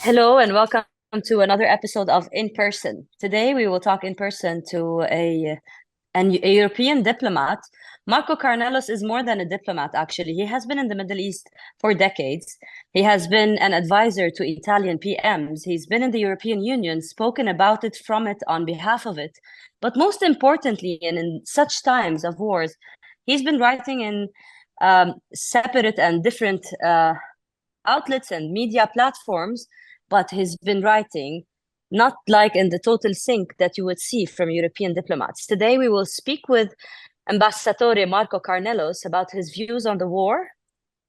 Hello and welcome to another episode of In Person. Today we will talk in person to a European diplomat. Marco Carnelos is more than a diplomat, actually. He has been in the Middle East for decades. He has been an advisor to Italian PMs. He's been in the European Union, spoken about it, from it, on behalf of it. But most importantly, and in such times of wars, he's been writing in separate and different outlets and media platforms, but he's been writing not like in the total sync that you would see from European diplomats. Today, we will speak with Ambassadore Marco Carnelos about his views on the war,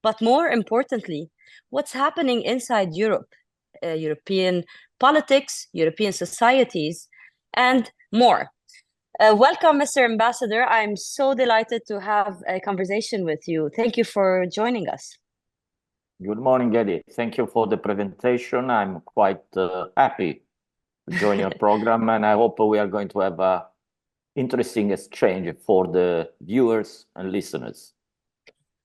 but more importantly, what's happening inside Europe, European politics, European societies, and more. Welcome, Mr. Ambassador. I'm so delighted to have a conversation with you. Thank you for joining us. Good morning, Eddie. Thank you for the presentation. I'm quite happy to join your program, and I hope we are going to have an interesting exchange for the viewers and listeners.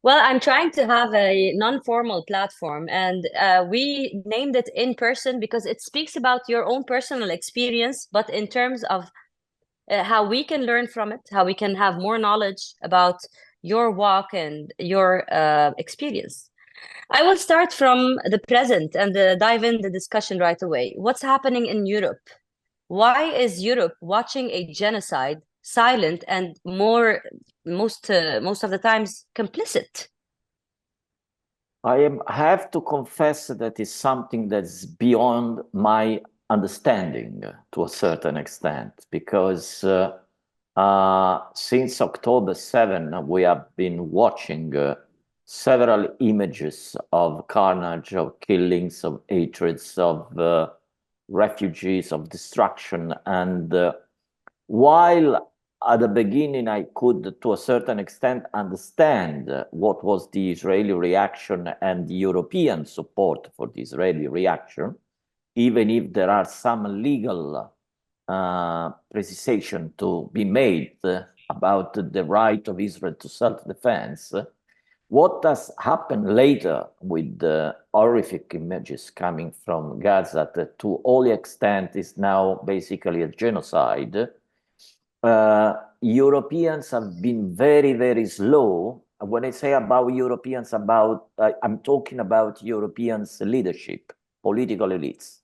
Well, I'm trying to have a non-formal platform, and we named it In Person because it speaks about your own personal experience, but in terms of how we can learn from it, how we can have more knowledge about your walk and your experience. I will start from the present and dive in the discussion right away. What's happening in Europe? Why is Europe watching a genocide silent and most of the times complicit? I have to confess that it's something that's beyond my understanding to a certain extent, because since October 7, we have been watching several images of carnage, of killings, of hatreds, of refugees, of destruction. And while at the beginning I could, to a certain extent, understand what was the Israeli reaction and the European support for the Israeli reaction, even if there are some legal precision to be made about the right of Israel to self-defense, what has happened later with the horrific images coming from Gaza, that to all extent is now basically a genocide. Europeans have been very, very slow. When I say about Europeans, I'm talking about Europeans' leadership, political elites.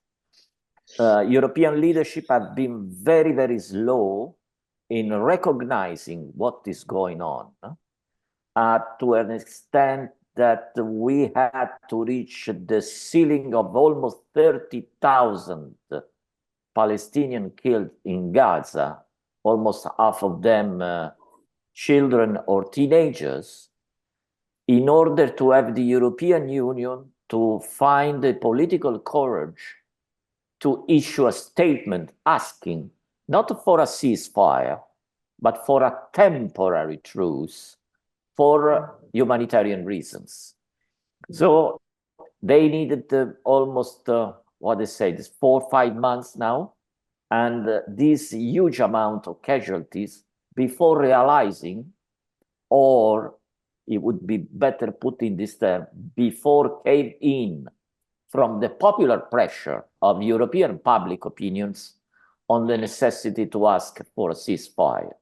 European leadership have been very, very slow in recognizing what is going on. To an extent that we had to reach the ceiling of almost 30,000 Palestinians killed in Gaza, almost half of them children or teenagers, in order to have the European Union to find the political courage to issue a statement asking not for a ceasefire, but for a temporary truce for humanitarian reasons. So they needed almost, what they say, this 4 or 5 months now, and this huge amount of casualties before realizing, or it would be better put in this term, before cave in from the popular pressure of European public opinions on the necessity to ask for a ceasefire.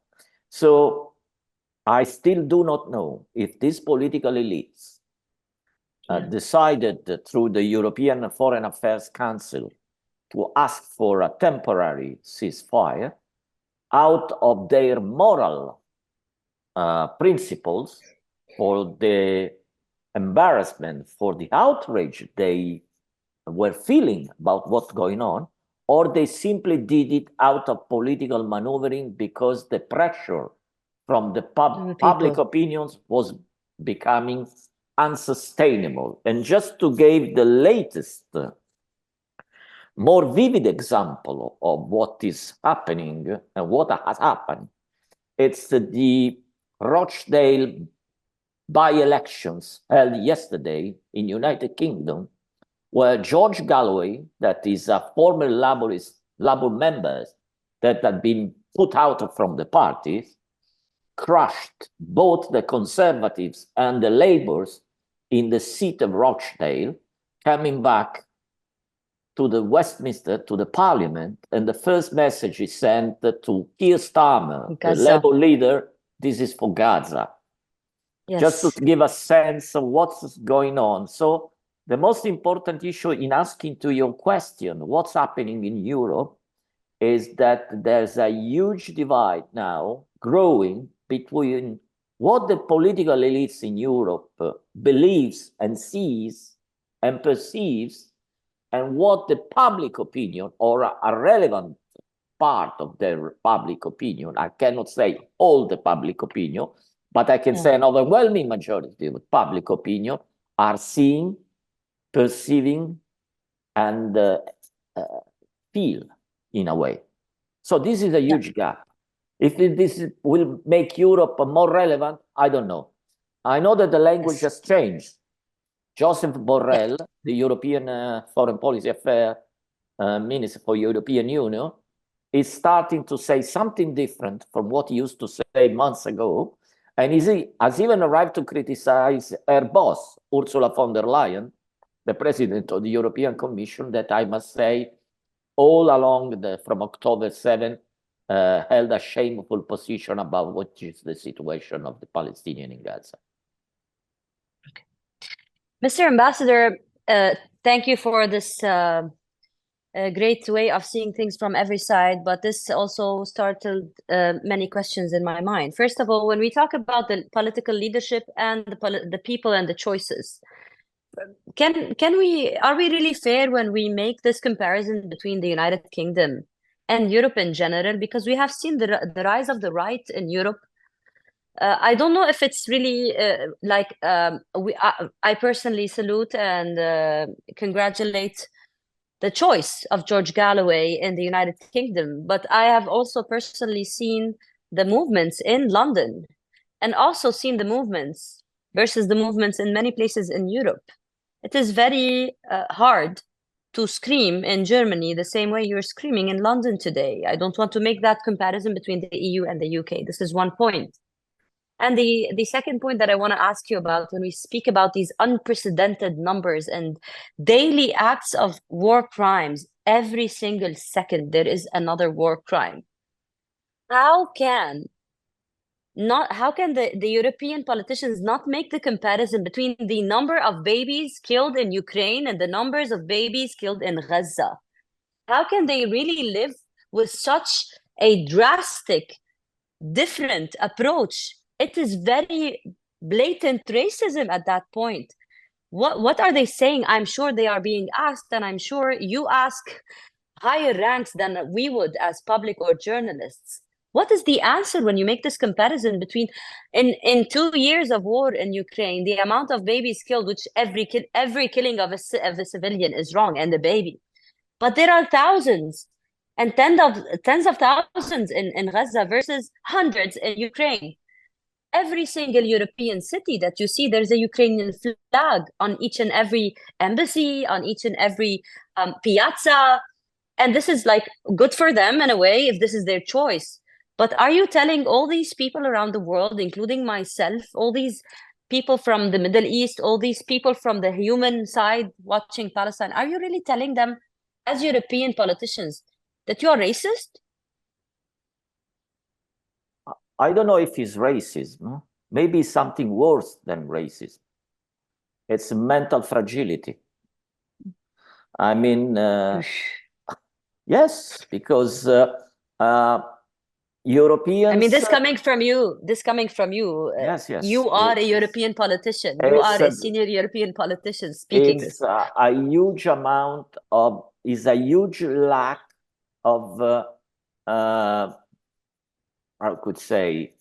So I still do not know if these political elites decided through the European Foreign Affairs Council to ask for a temporary ceasefire out of their moral principles, for the embarrassment, for the outrage they were feeling about what's going on, or they simply did it out of political maneuvering because the pressure from the public opinions was becoming unsustainable. And just to give the latest, more vivid example of what is happening and what has happened, it's the Rochdale by-elections held yesterday in United Kingdom, where George Galloway, that is a former Labour member that had been put out from the party, crushed both the Conservatives and the Labours in the seat of Rochdale, coming back to the Westminster, to the parliament, and the first message is sent to Keir Starmer, the Gaza. Labour leader, this is for Gaza. Yes. Just to give a sense of what's going on. So the most important issue in asking to your question, what's happening in Europe, is that there's a huge divide now growing between what the political elites in Europe believes and sees and perceives, and what the public opinion, or a relevant part of their public opinion, I cannot say all the public opinion, but I can say an overwhelming majority of public opinion are seeing, perceiving, and feel in a way. So this is a huge gap. If this will make Europe more relevant, I don't know. I know that the language has changed. Joseph Borrell, the European Foreign Policy Affairs Minister for European Union, is starting to say something different from what he used to say months ago. And he has even arrived to criticize her boss, Ursula von der Leyen, the president of the European Commission, that I must say, all along from October 7, held a shameful position about what is the situation of the Palestinians in Gaza. Okay. Mr. Ambassador, thank you for this great way of seeing things from every side, but this also started many questions in my mind. First of all, when we talk about the political leadership and the people and the choices, are we really fair when we make this comparison between the United Kingdom and Europe in general? Because we have seen the rise of the right in Europe. I don't know if it's really I personally salute and congratulate the choice of George Galloway in the United Kingdom, but I have also personally seen the movements in London and also seen the movements versus the movements in many places in Europe. It is very hard to scream in Germany the same way you're screaming in London today. I don't want to make that comparison between the EU and the UK. This is one point. And the second point that I want to ask you about, when we speak about these unprecedented numbers and daily acts of war crimes, every single second there is another war crime. How can the European politicians not make the comparison between the number of babies killed in Ukraine and the numbers of babies killed in Gaza? How can they really live with such a drastic, different approach? It is very blatant racism at that point. What are they saying? I'm sure they are being asked, and I'm sure you ask higher ranks than we would as public or journalists. What is the answer when you make this comparison between in 2 years of war in Ukraine, the amount of babies killed, which every killing of a civilian is wrong, and the baby, but there are thousands and tens of thousands in Gaza versus hundreds in Ukraine. Every single European city that you see, there's a Ukrainian flag on each and every embassy, on each and every piazza. And this is like good for them in a way, if this is their choice. But are you telling all these people around the world, including myself, all these people from the Middle East, all these people from the human side watching Palestine, are you really telling them as European politicians that you are racist? I don't know if it's racism. Maybe something worse than racism. It's mental fragility. I mean, yes, because Europeans. I mean, this coming from you. Yes, yes. You are a European politician. You are a senior European politician speaking this. A huge amount of, is a huge lack of, I could say,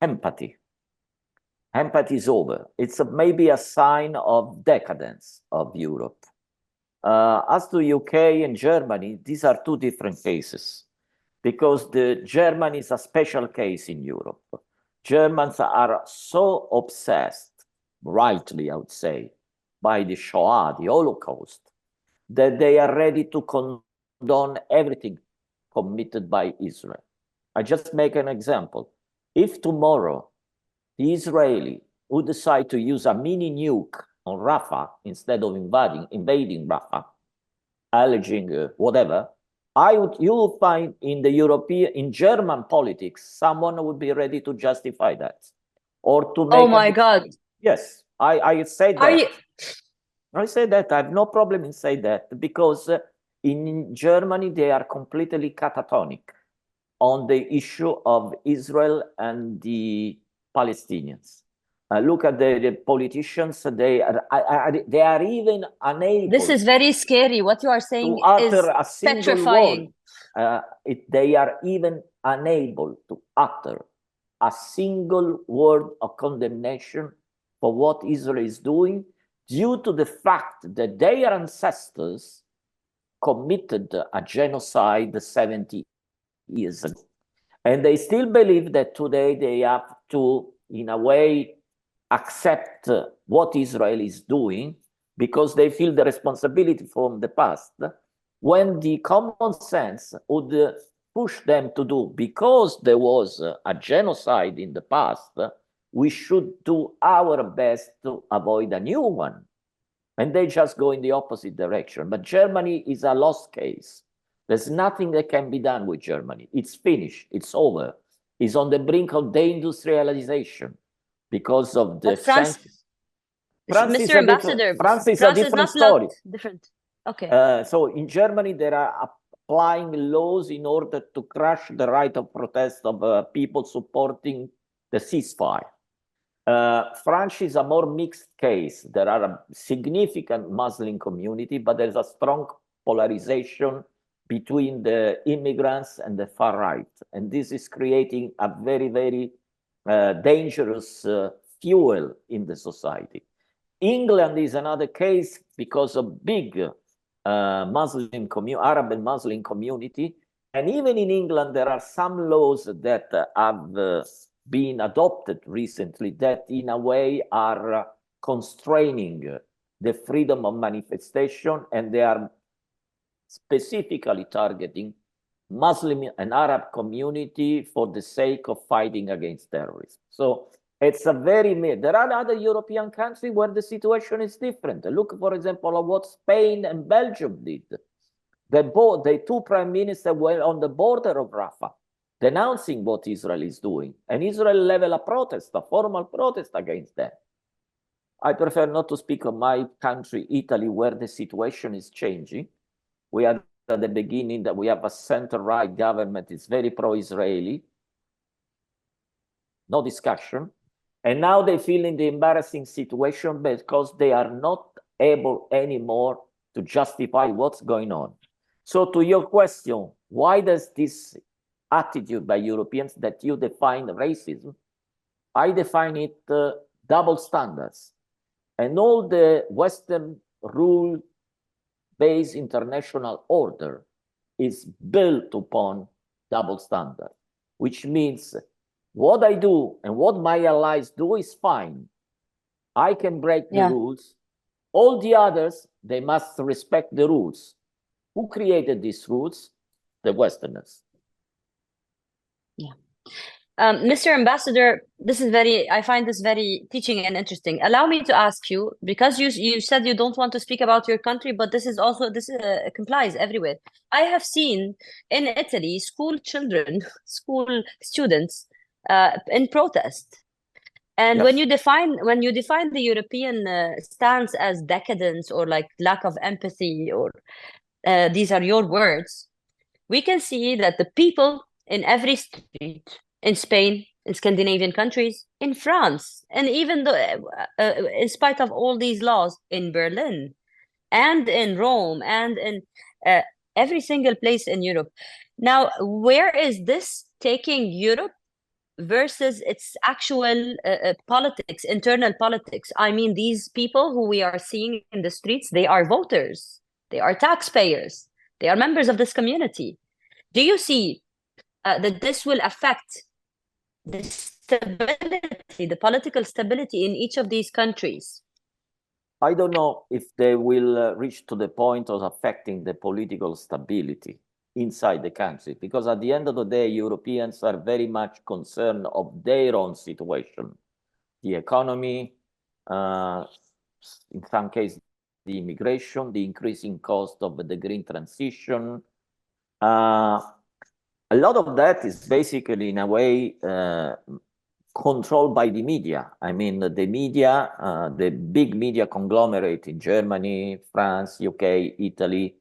empathy. Empathy is over. It's maybe a sign of decadence of Europe. As to UK and Germany, these are two different cases, because Germany is a special case in Europe. Germans are so obsessed, rightly I would say, by the Shoah, the Holocaust, that they are ready to condone everything committed by Israel. I just make an example. If tomorrow the Israeli would decide to use a mini nuke on Rafah instead of invading Rafah, alleging whatever, you will find in German politics, someone would be ready to justify that or to make. Oh my God. Yes, I say Are that. you? I say that. I have no problem in saying that because in Germany, they are completely catatonic on the issue of Israel and the Palestinians. Look at the politicians. They are even unable. This is very scary. What you are saying to utter is a single petrifying. word. They are even unable to utter a single word of condemnation for what Israel is doing, due to the fact that their ancestors committed a genocide 70 years ago. And they still believe that today they have to, in a way, accept what Israel is doing because they feel the responsibility from the past, when the common sense would push them to do, because there was a genocide in the past, we should do our best to avoid a new one. And they just go in the opposite direction. But Germany is a lost case. There's nothing that can be done with Germany. It's finished. It's over. It's on the brink of deindustrialization because of the sanctions. Mr. Ambassador, France is a different story. Different. Okay. So in Germany, they are applying laws in order to crush the right of protest of people supporting the ceasefire. France is a more mixed case. There are a significant Muslim community, but there's a strong polarization between the immigrants and the far right. And this is creating a very, very dangerous fuel in the society. England is another case because of big Arab and Muslim community. And even in England, there are some laws that have been adopted recently that in a way are constraining the freedom of manifestation, and they are specifically targeting Muslim and Arab community for the sake of fighting against terrorism. So it's a very, there are other European countries where the situation is different. Look, for example, at what Spain and Belgium did. The two prime ministers were on the border of Rafah, denouncing what Israel is doing. And Israel leveled a formal protest against that. I prefer not to speak of my country, Italy, where the situation is changing. We had at the beginning that we have a center-right government. It's very pro-Israeli. No discussion. And now they feel in the embarrassing situation because they are not able anymore to justify what's going on. So to your question, why does this attitude by Europeans that you define racism, I define it double standards. And all the Western rule-based international order is built upon double standards, which means what I do and what my allies do is fine. I can break the rules. All the others, they must respect the rules. Who created these rules? The Westerners. Yeah. Mr. Ambassador, I find this very teaching and interesting. Allow me to ask you, because you said you don't want to speak about your country, but this complies everywhere. I have seen in Italy school students in protest. And yes, when you define the European stance as decadence or like lack of empathy, or these are your words, we can see that the people in every street, in Spain, in Scandinavian countries, in France, and even in spite of all these laws, in Berlin, and in Rome, and in every single place in Europe. Now, where is this taking Europe versus its actual politics, internal politics? I mean, these people who we are seeing in the streets, they are voters, they are taxpayers, they are members of this community. Do you see that this will affect the stability, the political stability in each of these countries? I don't know if they will reach to the point of affecting the political stability inside the country, because at the end of the day, Europeans are very much concerned of their own situation, the economy, in some cases, the immigration, the increasing cost of the green transition. A lot of that is basically, in a way, controlled by the media. I mean, the media, the big media conglomerate in Germany, France, UK, Italy,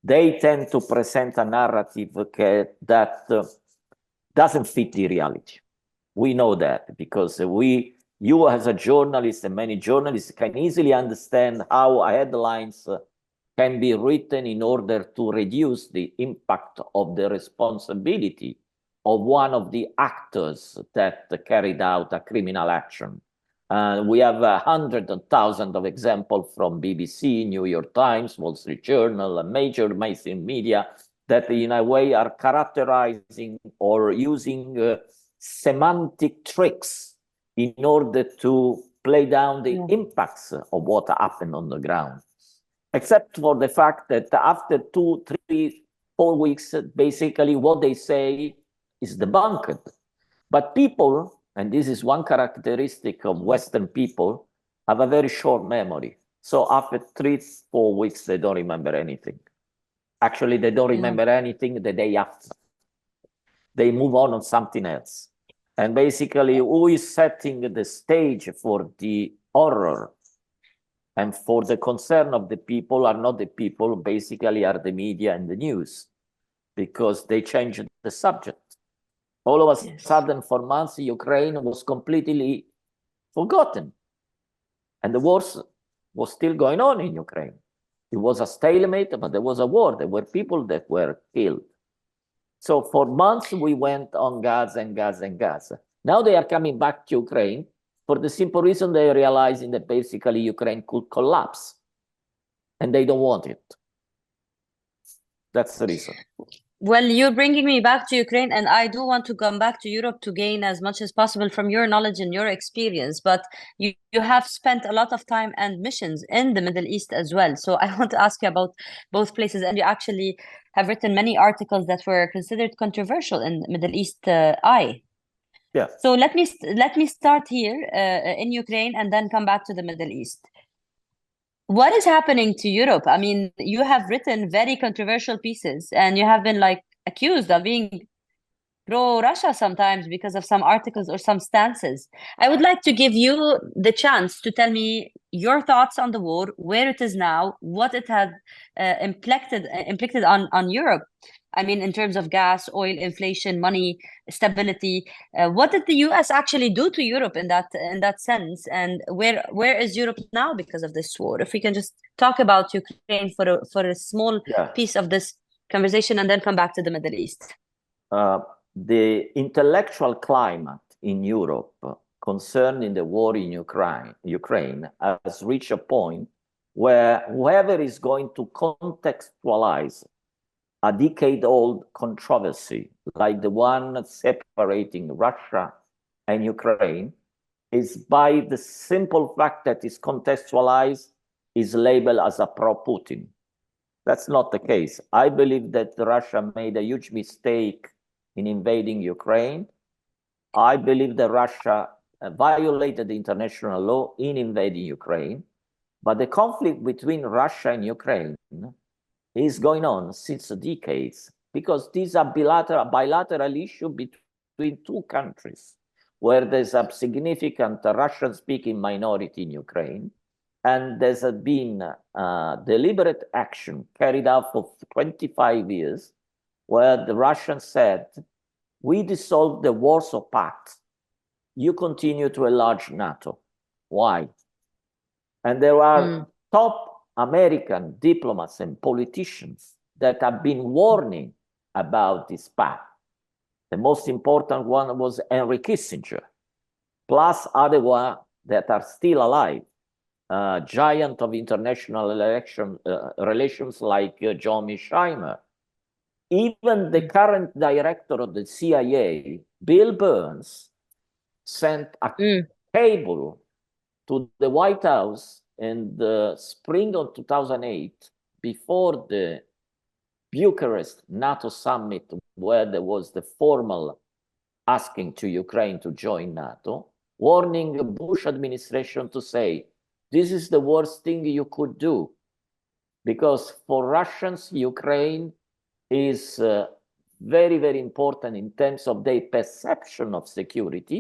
they tend to present a narrative that doesn't fit the reality. We know that because you as a journalist and many journalists can easily understand how headlines can be written in order to reduce the impact of the responsibility of one of the actors that carried out a criminal action. We have hundreds of thousands of examples from BBC, New York Times, Wall Street Journal, and major mainstream media that in a way are characterizing or using semantic tricks in order to play down the impacts of what happened on the ground. Except for the fact that after 2, 3, 4 weeks, basically what they say is debunked. But people, and this is one characteristic of Western people, have a very short memory. So after 3, 4 weeks, they don't remember anything. Actually, they don't remember anything the day after. They move on something else. And basically, who is setting the stage for the horror and for the concern of the people are not the people, basically are the media and the news, because they changed the subject. All of a sudden, for months, Ukraine was completely forgotten. And the war was still going on in Ukraine. It was a stalemate, but there was a war. There were people that were killed. So for months, we went on Gaza and Gaza and Gaza. Now they are coming back to Ukraine for the simple reason they are realizing that basically Ukraine could collapse. And they don't want it. That's the reason. Well, you're bringing me back to Ukraine, and I do want to come back to Europe to gain as much as possible from your knowledge and your experience. But you have spent a lot of time and missions in the Middle East as well. So I want to ask you about both places. And you actually have written many articles that were considered controversial in the Middle East eye. Yeah. So let me start here in Ukraine and then come back to the Middle East. What is happening to Europe? I mean, you have written very controversial pieces and you have been like accused of being pro-Russia sometimes because of some articles or some stances. I would like to give you the chance to tell me your thoughts on the war, where it is now, what it had inflicted on Europe. I mean, in terms of gas, oil, inflation, money, stability. What did the US actually do to Europe in that sense? And where is Europe now because of this war? If we can just talk about Ukraine for a small piece of this conversation and then come back to the Middle East. The intellectual climate in Europe concerning the war in Ukraine has reached a point where whoever is going to contextualize a decade-old controversy like the one separating Russia and Ukraine is, by the simple fact that it's contextualized, is labeled as a pro-Putin. That's not the case. I believe that Russia made a huge mistake in invading Ukraine. I believe that Russia violated the international law in invading Ukraine. But the conflict between Russia and Ukraine is going on since decades, because these are bilateral issue between two countries where there's a significant Russian-speaking minority in Ukraine, and there's been deliberate action carried out for 25 years where the Russians said, we dissolved the Warsaw Pact, you continue to enlarge NATO. Why? And there are top American diplomats and politicians that have been warning about this path. The most important one was Henry Kissinger, plus other ones that are still alive, giant of international relations like John Mearsheimer. Even the current director of the CIA, Bill Burns, sent a cable to the White House in the spring of 2008, before the Bucharest NATO summit, where there was the formal asking to Ukraine to join NATO, warning the Bush administration to say, this is the worst thing you could do. because for Russians, Ukraine is very, very important in terms of their perception of security.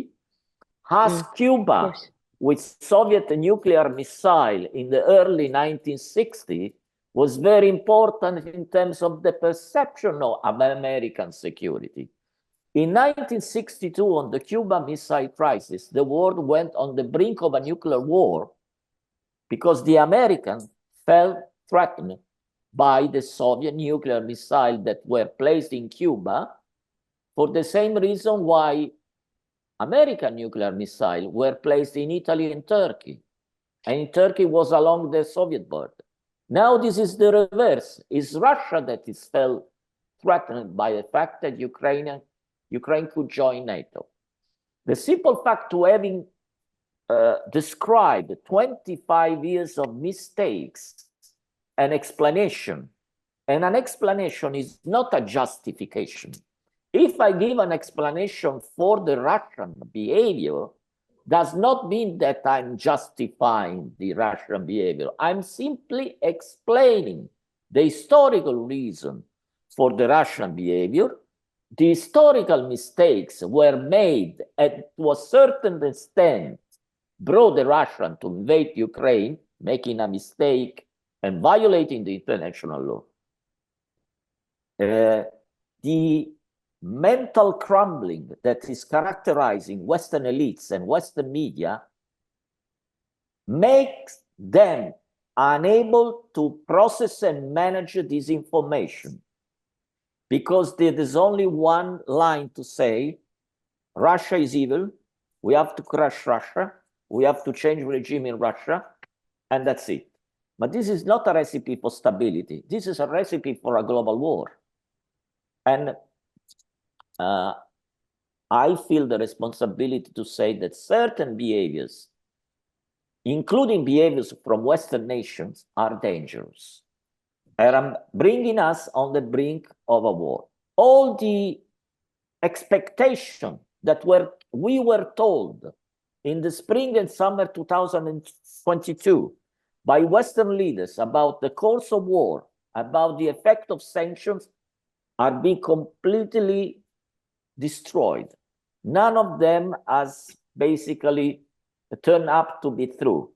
As Cuba, with Soviet nuclear missile in the early 1960s, was very important in terms of the perception of American security. In 1962, on the Cuban Missile Crisis, the world went on the brink of a nuclear war because the Americans felt threatened by the Soviet nuclear missiles that were placed in Cuba for the same reason why American nuclear missiles were placed in Italy and Turkey. And Turkey was along the Soviet border. Now this is the reverse. It's Russia that is felt threatened by the fact that Ukraine could join NATO. The simple fact to having described 25 years of mistakes, an explanation, and an explanation is not a justification. If I give an explanation for the Russian behavior, does not mean that I'm justifying the Russian behavior. I'm simply explaining the historical reason for the Russian behavior. The historical mistakes were made and to a certain extent brought the Russian to invade Ukraine, making a mistake and violating the international law. The mental crumbling that is characterizing Western elites and Western media makes them unable to process and manage this information, because there is only one line to say, Russia is evil, we have to crush Russia, we have to change regime in Russia, and that's it. But this is not a recipe for stability. This is a recipe for a global war. And I feel the responsibility to say that certain behaviors, including behaviors from Western nations, are dangerous and are bringing us on the brink of a war. All the expectation that we were told in the spring and summer 2022 by Western leaders about the course of war, about the effect of sanctions, are being completely destroyed. None of them has basically turned up to be true.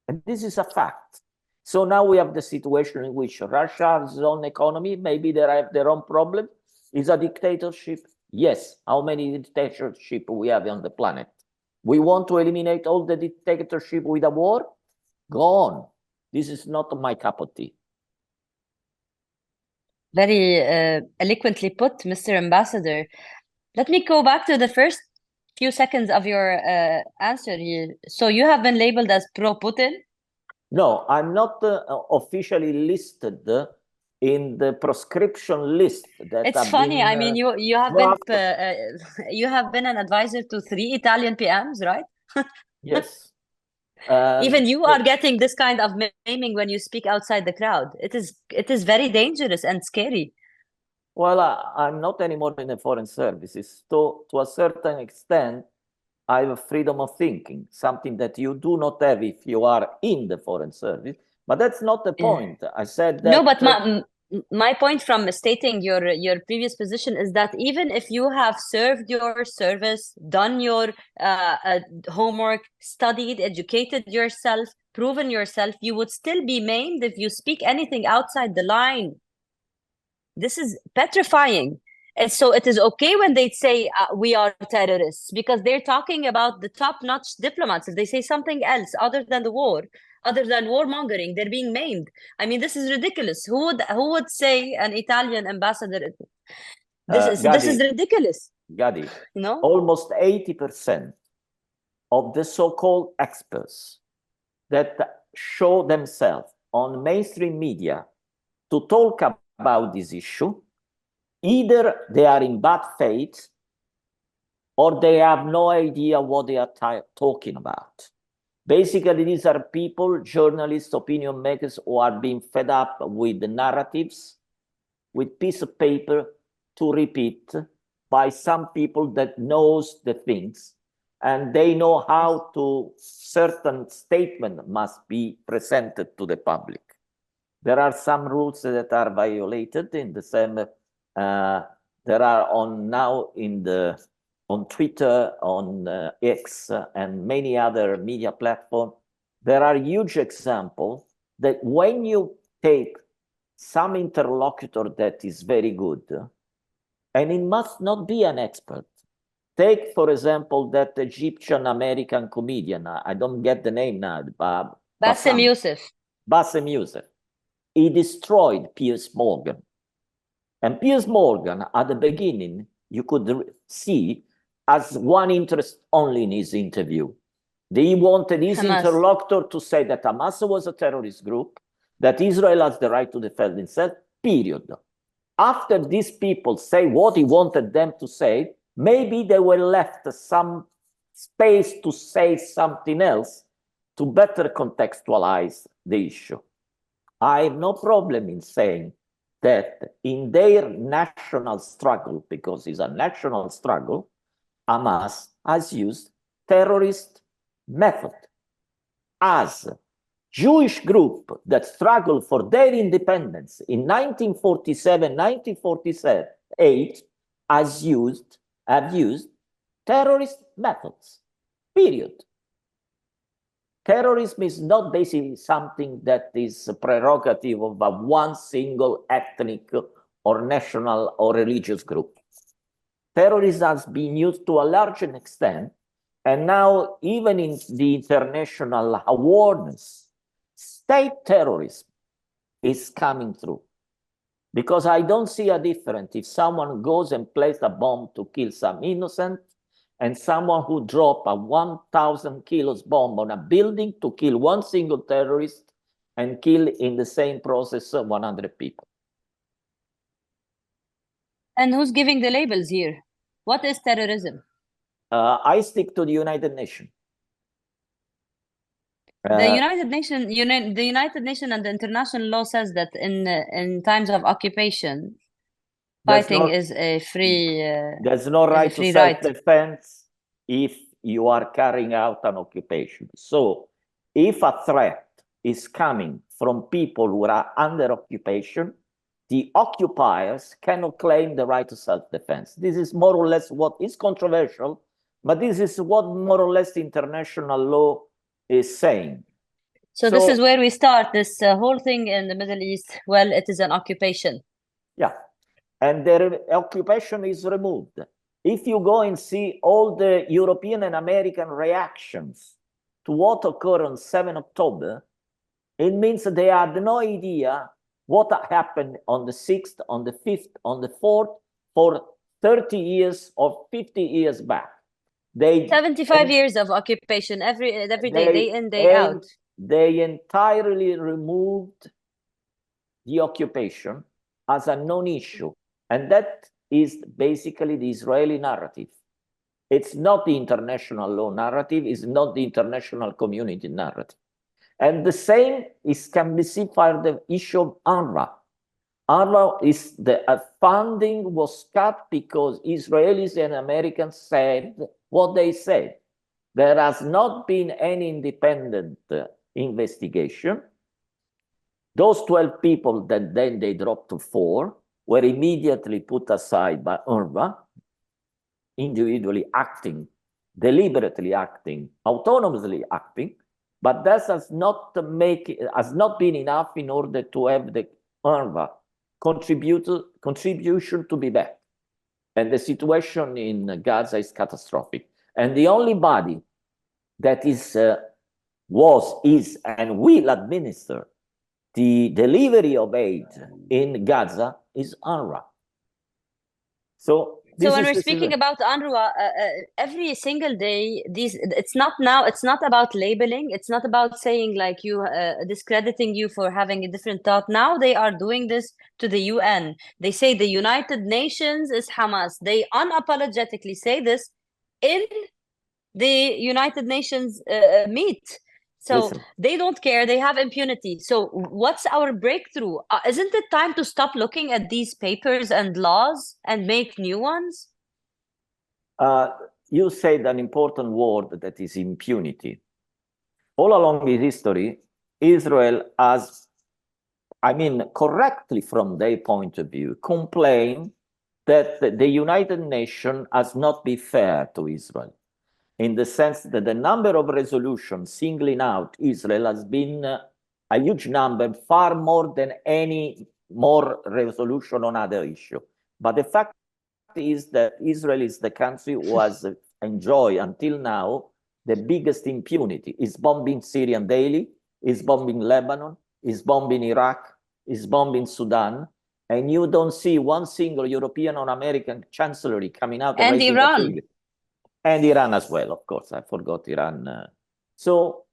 And this is a fact. So now we have the situation in which Russia has its own economy. Maybe they have their own problem. Is a dictatorship? Yes. How many dictatorships we have on the planet? We want to eliminate all the dictatorship with a war? Go on. This is not my cup of tea. Very eloquently put, Mr. Ambassador. Let me go back to the first few seconds of your answer here. So you have been labeled as pro-Putin? No, I'm not officially listed in the proscription list. That it's funny. I mean, you have you have been an advisor to 3 Italian PMs, right? Yes. Even you are getting this kind of maiming when you speak outside the crowd. It is very dangerous and scary. Well, I'm not anymore in the foreign services. To a certain extent, I have a freedom of thinking, something that you do not have if you are in the foreign service. But that's not the point. I said that... No, but my point from stating your previous position is that even if you have served your service, done your homework, studied, educated yourself, proven yourself, you would still be maimed if you speak anything outside the line. This is petrifying. And so it is okay when they say we are terrorists, because they're talking about the top-notch diplomats. If they say something else other than the war, other than warmongering, they're being maimed. I mean, this is ridiculous. Who would say an Italian ambassador? This is ridiculous. Gadi, no? Almost 80% of the so-called experts that show themselves on mainstream media to talk about this issue, either they are in bad faith or they have no idea what they are talking about. Basically, these are people, journalists, opinion makers, who are being fed up with the narratives, with piece of paper to repeat by some people that knows the things, and they know how to certain statement must be presented to the public. There are some rules that are violated in the same. There are on Twitter, on X, and many other media platforms. There are huge examples that when you take some interlocutor that is very good, and it must not be an expert. Take, for example, that Egyptian-American comedian. I don't get the name now. Bassem Youssef. Bassem Youssef. He destroyed Piers Morgan. And Piers Morgan, at the beginning, you could see as one interest only in his interview. He wanted his interlocutor to say that Hamas was a terrorist group, that Israel has the right to defend itself, period. After these people say what he wanted them to say, maybe they were left some space to say something else to better contextualize the issue. I have no problem in saying that in their national struggle, because it's a national struggle, Hamas has used terrorist method as Jewish group that struggled for their independence in 1947, 1948 have used terrorist methods, period. Terrorism is not basically something that is a prerogative of one single ethnic or national or religious group. Terrorism has been used to a large extent, and now even in the international awareness, state terrorism is coming through. Because I don't see a difference if someone goes and places a bomb to kill some innocent and someone who drops a 1,000 kilos bomb on a building to kill one single terrorist and kill in the same process 100 people. And who's giving the labels here? What is terrorism? I stick to the United Nations. The United Nations and the international law says that in times of occupation, fighting is a free. There's no right to self-defense if you are carrying out an occupation. So, if a threat is coming from people who are under occupation, the occupiers cannot claim the right to self-defense. This is more or less what is controversial, but this is what more or less international law is saying. So this is where we start this whole thing in the Middle East. Well, it is an occupation. Yeah, and their occupation is removed. If you go and see all the European and American reactions to what occurred on 7 October, it means that they had no idea what happened on the 6th, on the 5th, on the 4th, for 30 years or 50 years back. 75 years of occupation, every day, day in, day out. They entirely removed the occupation as a non-issue. And that is basically the Israeli narrative. It's not the international law narrative, it's not the international community narrative. And the same can be seen for the issue of UNRWA. UNRWA is the funding was cut because Israelis and Americans said what they said. There has not been any independent investigation. Those 12 people that then they dropped to 4 were immediately put aside by UNRWA, individually acting, deliberately acting, autonomously acting, but that has not been enough in order to have the UNRWA contribution to be back. And the situation in Gaza is catastrophic. And the only body that is, and will administer the delivery of aid in Gaza is UNRWA. So when we're speaking about UNRWA, every single day, it's not about labeling. It's not about saying like you discrediting you for having a different thought. Now they are doing this to the UN. They say the United Nations is Hamas. They unapologetically say this in the United Nations meet. So they don't care. They have impunity. So what's our breakthrough? Isn't it time to stop looking at these papers and laws and make new ones? You said an important word that is impunity. All along in history, Israel has I mean, correctly from their point of view, complain that the United Nations has not been fair to Israel, in the sense that the number of resolutions singling out Israel has been a huge number, far more than any more resolution on other issue. But the fact is that Israel is the country who has enjoyed until now the biggest impunity. Is bombing Syria daily, is bombing Lebanon, is bombing Iraq, is bombing Sudan, and you don't see one single European or American chancellery coming out and Iran. And Iran as well, of course. I forgot Iran. So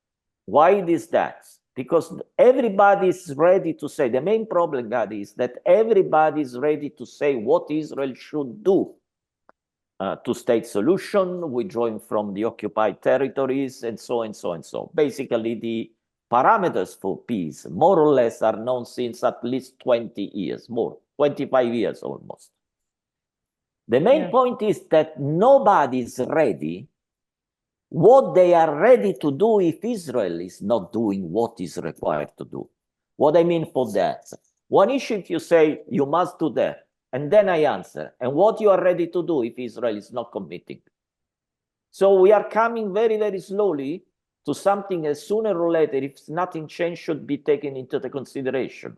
why is that? Because everybody is ready to say, the main problem, God, is that everybody is ready to say what Israel should do. Two-state solution, withdrawing from the occupied territories, and so and so and so. Basically, the parameters for peace, more or less, are known since at least 20 years, more, 25 years almost. The main point is that nobody is ready what they are ready to do if Israel is not doing what is required to do. What I mean for that, one issue if you say you must do that, and then I answer, and what you are ready to do if Israel is not committing. So we are coming very, very slowly to something that sooner or later, if nothing changed, should be taken into the consideration.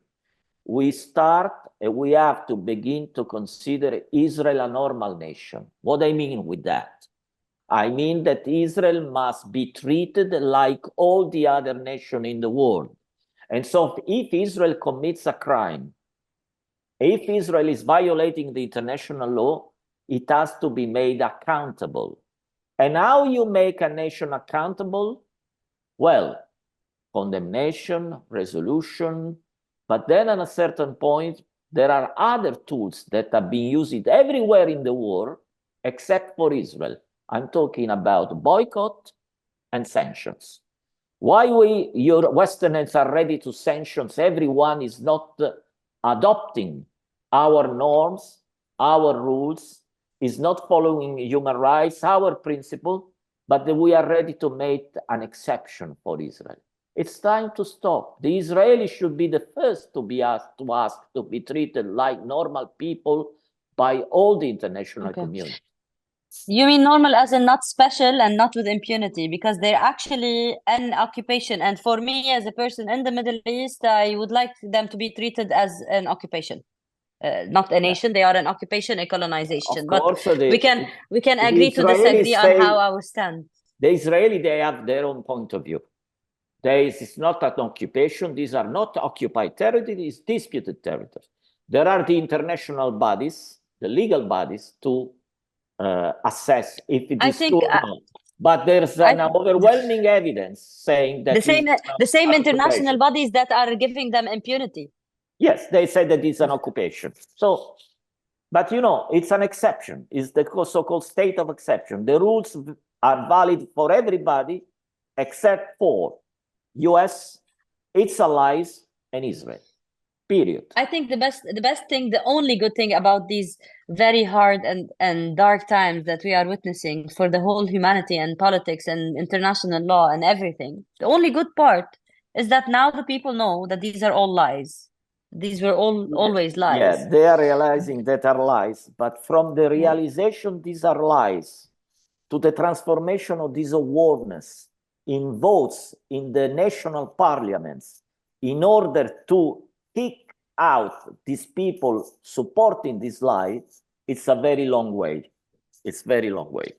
We start and we have to begin to consider Israel a normal nation. What I mean with that? I mean that Israel must be treated like all the other nations in the world. And so if Israel commits a crime, if Israel is violating the international law, it has to be made accountable. And how you make a nation accountable? Well, condemnation, resolution, but then at a certain point, there are other tools that have been used everywhere in the world, except for Israel. I'm talking about boycott and sanctions. Why your Westerners are ready to sanctions, everyone is not adopting our norms, our rules, is not following human rights, our principle, but we are ready to make an exception for Israel. It's time to stop. The Israelis should be the first to be asked to be treated like normal people by all the international community. You mean normal as in not special and not with impunity, because they're actually an occupation. And for me, as a person in the Middle East, I would like them to be treated as an occupation. Not a nation, they are an occupation, a colonization. But we can agree to disagree on how I will stand. The Israelis, they have their own point of view. It's not an occupation. These are not occupied territories, disputed territories. There are the international bodies, the legal bodies, to assess if it is true or not. But there's an overwhelming evidence saying that the same international bodies that are giving them impunity. Yes, they say that it's an occupation. So, but you know, it's an exception. It's the so-called state of exception. The rules are valid for everybody except for US, its allies, and Israel. Period. I think the best thing, the only good thing about these very hard and dark times that we are witnessing for the whole humanity and politics and international law and everything, the only good part is that now the people know that these are all lies. These were always lies. Yeah, they are realizing that are lies, but from the realization these are lies to the transformation of this awareness in votes in the national parliaments in order to kick out these people supporting this lie, it's a very long way. It's very long way.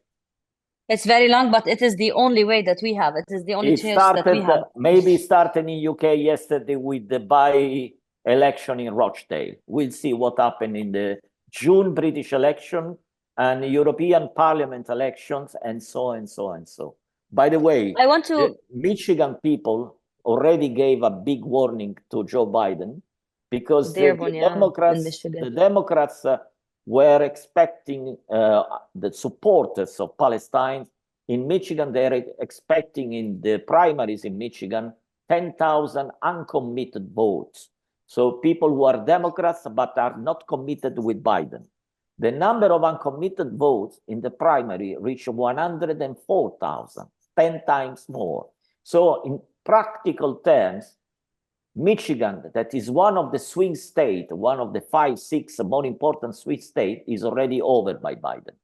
It's very long, but it is the only way that we have. It is the only choice that we have. Maybe it started in UK yesterday with the by-election in Rochdale. We'll see what happened in the June British election and European Parliament elections, and so and so and so. By the way, the Michigan people already gave a big warning to Joe Biden because the Democrats were expecting the supporters of Palestine in Michigan. They're expecting in the primaries in Michigan 10,000 uncommitted votes. So people who are Democrats but are not committed with Biden. The number of uncommitted votes in the primary reached 104,000, 10 times more. So in practical terms, Michigan, that is one of the swing states, one of the 5, 6 more important swing states, is already over by Biden.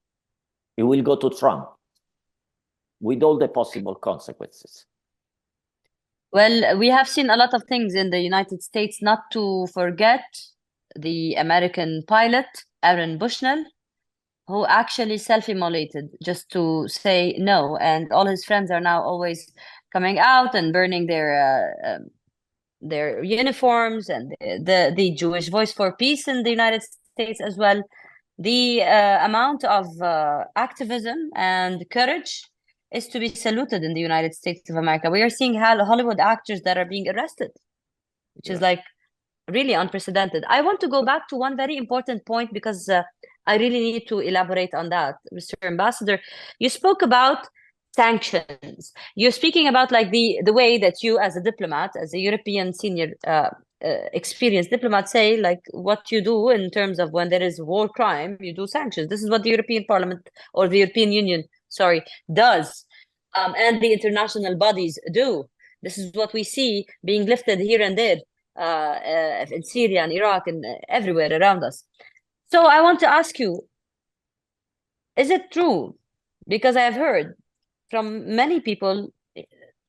It will go to Trump with all the possible consequences. Well, we have seen a lot of things in the United States, not to forget the American pilot, Aaron Bushnell, who actually self-immolated just to say no. And all his friends are now always coming out and burning their uniforms, and the Jewish Voice for Peace in the United States as well. The amount of activism and courage is to be saluted in the United States of America. We are seeing Hollywood actors that are being arrested, which is like really unprecedented. I want to go back to one very important point because I really need to elaborate on that, Mr. Ambassador. You spoke about sanctions. You're speaking about like the way that you, as a diplomat, as a European senior experienced diplomat, say like what you do in terms of when there is war crime, you do sanctions. This is what the European Parliament or the European Union, does, and the international bodies do. This is what we see being lifted here and there in Syria and Iraq and everywhere around us. So I want to ask you, is it true? Because I have heard from many people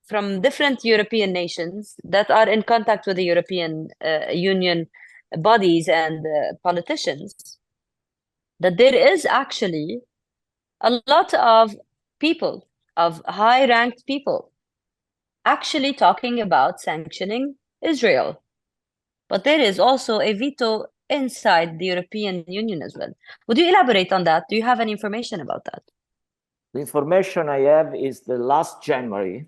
from different European nations that are in contact with the European Union bodies and politicians that there is actually a lot of people, of high-ranked people, actually talking about sanctioning Israel. But there is also a veto inside the European Union as well. Would you elaborate on that? Do you have any information about that? The information I have is that last January,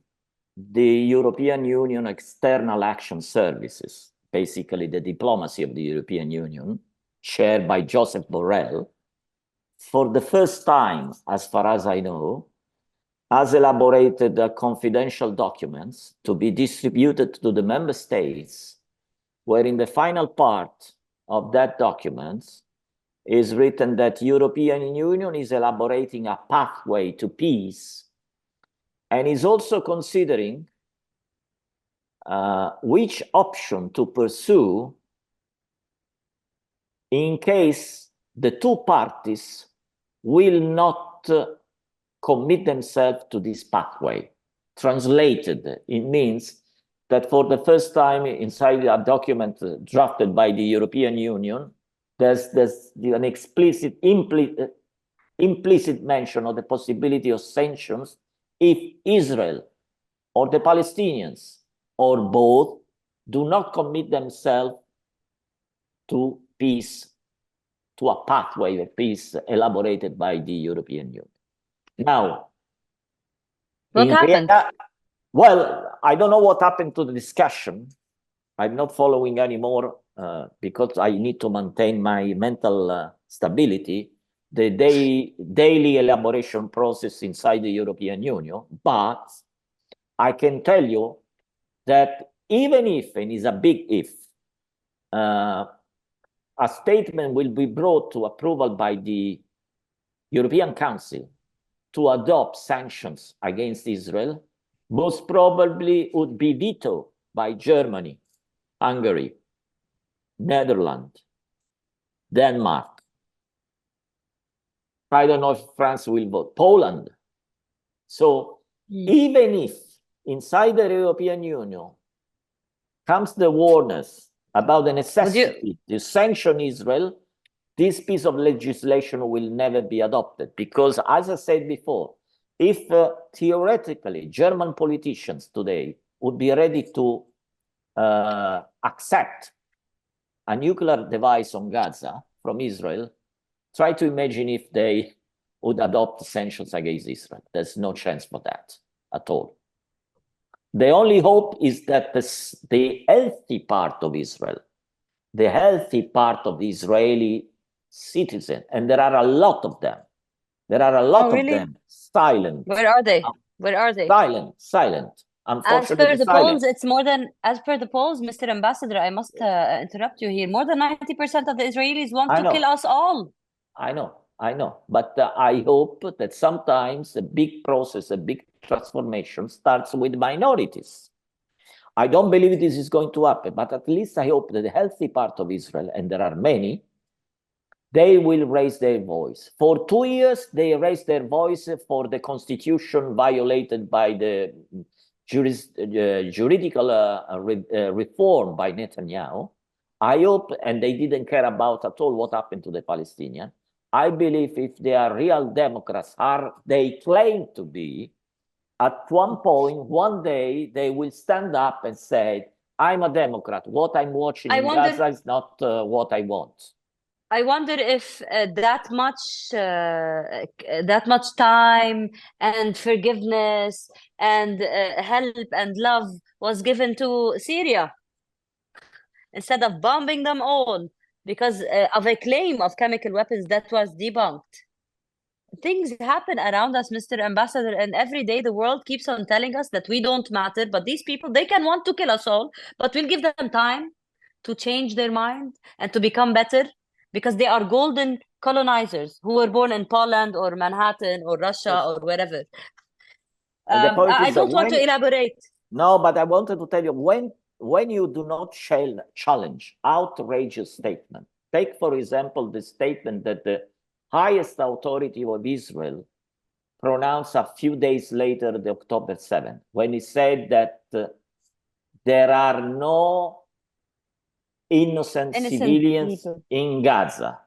the European Union External Action Services, basically the diplomacy of the European Union, chaired by Joseph Borrell, for the first time, as far as I know, has elaborated confidential documents to be distributed to the member states, where in the final part of that document is written that European Union is elaborating a pathway to peace and is also considering which option to pursue in case the two parties will not commit themselves to this pathway. Translated, it means that for the first time inside a document drafted by the European Union, there's an explicit, implicit mention of the possibility of sanctions if Israel or the Palestinians or both do not commit themselves to peace, to a pathway of peace elaborated by the European Union. Now, what happened? Well, I don't know what happened to the discussion. I'm not following anymore because I need to maintain my mental stability, the daily elaboration process inside the European Union. But I can tell you that even if, and it's a big if, a statement will be brought to approval by the European Council to adopt sanctions against Israel, most probably would be vetoed by Germany, Hungary, Netherlands, Denmark. I don't know if France will vote, Poland. So even if inside the European Union comes the awareness about the necessity to sanction Israel, this piece of legislation will never be adopted. Because as I said before, if theoretically German politicians today would be ready to accept a nuclear device on Gaza from Israel, try to imagine if they would adopt sanctions against Israel. There's no chance for that at all. The only hope is that the healthy part of Israel, the healthy part of the Israeli citizen, and there are a lot of them. There are a lot of them silent. Where are they? Where are they? Silent. As per the polls, it's more than, as per the polls, Mr. Ambassador, I must interrupt you here. More than 90% of the Israelis want to kill us all. I know. But I hope that sometimes a big process, a big transformation starts with minorities. I don't believe this is going to happen, but at least I hope that the healthy part of Israel, and there are many, they will raise their voice. For 2 years, they raised their voice for the constitution violated by the juridical reform by Netanyahu. I hope, and they didn't care about at all what happened to the Palestinians. I believe if they are real Democrats, they claim to be, at one point, one day, they will stand up and say, I'm a Democrat. What I'm watching in Gaza is not what I want. I wonder if that much time and forgiveness and help and love was given to Syria instead of bombing them all because of a claim of chemical weapons that was debunked. Things happen around us, Mr. Ambassador, and every day the world keeps on telling us that we don't matter, but these people, they can want to kill us all, but we'll give them time to change their mind and to become better, because they are golden colonizers who were born in Poland or Manhattan or Russia or wherever. I don't want to elaborate. No, but I wanted to tell you, when you do not challenge outrageous statement, take, for example, the statement that the highest authority of Israel pronounced a few days later, the October 7th, when he said that there are no innocent civilians people in Gaza,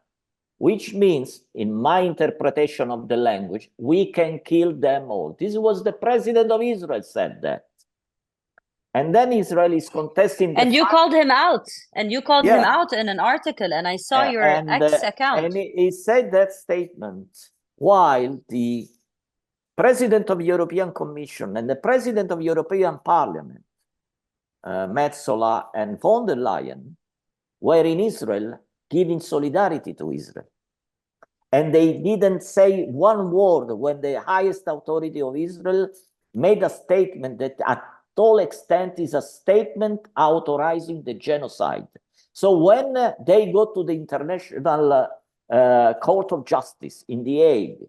which means, in my interpretation of the language, we can kill them all. This was the president of Israel said that. And then Israel is contesting the and you called him out, and you called him out in an article, and I saw your X account. And he said that statement while the president of the European Commission and the president of the European Parliament, Metsola and von der Leyen, were in Israel giving solidarity to Israel. And they didn't say one word when the highest authority of Israel made a statement that at all extent is a statement authorizing the genocide. So when they go to the International Court of Justice in The Hague,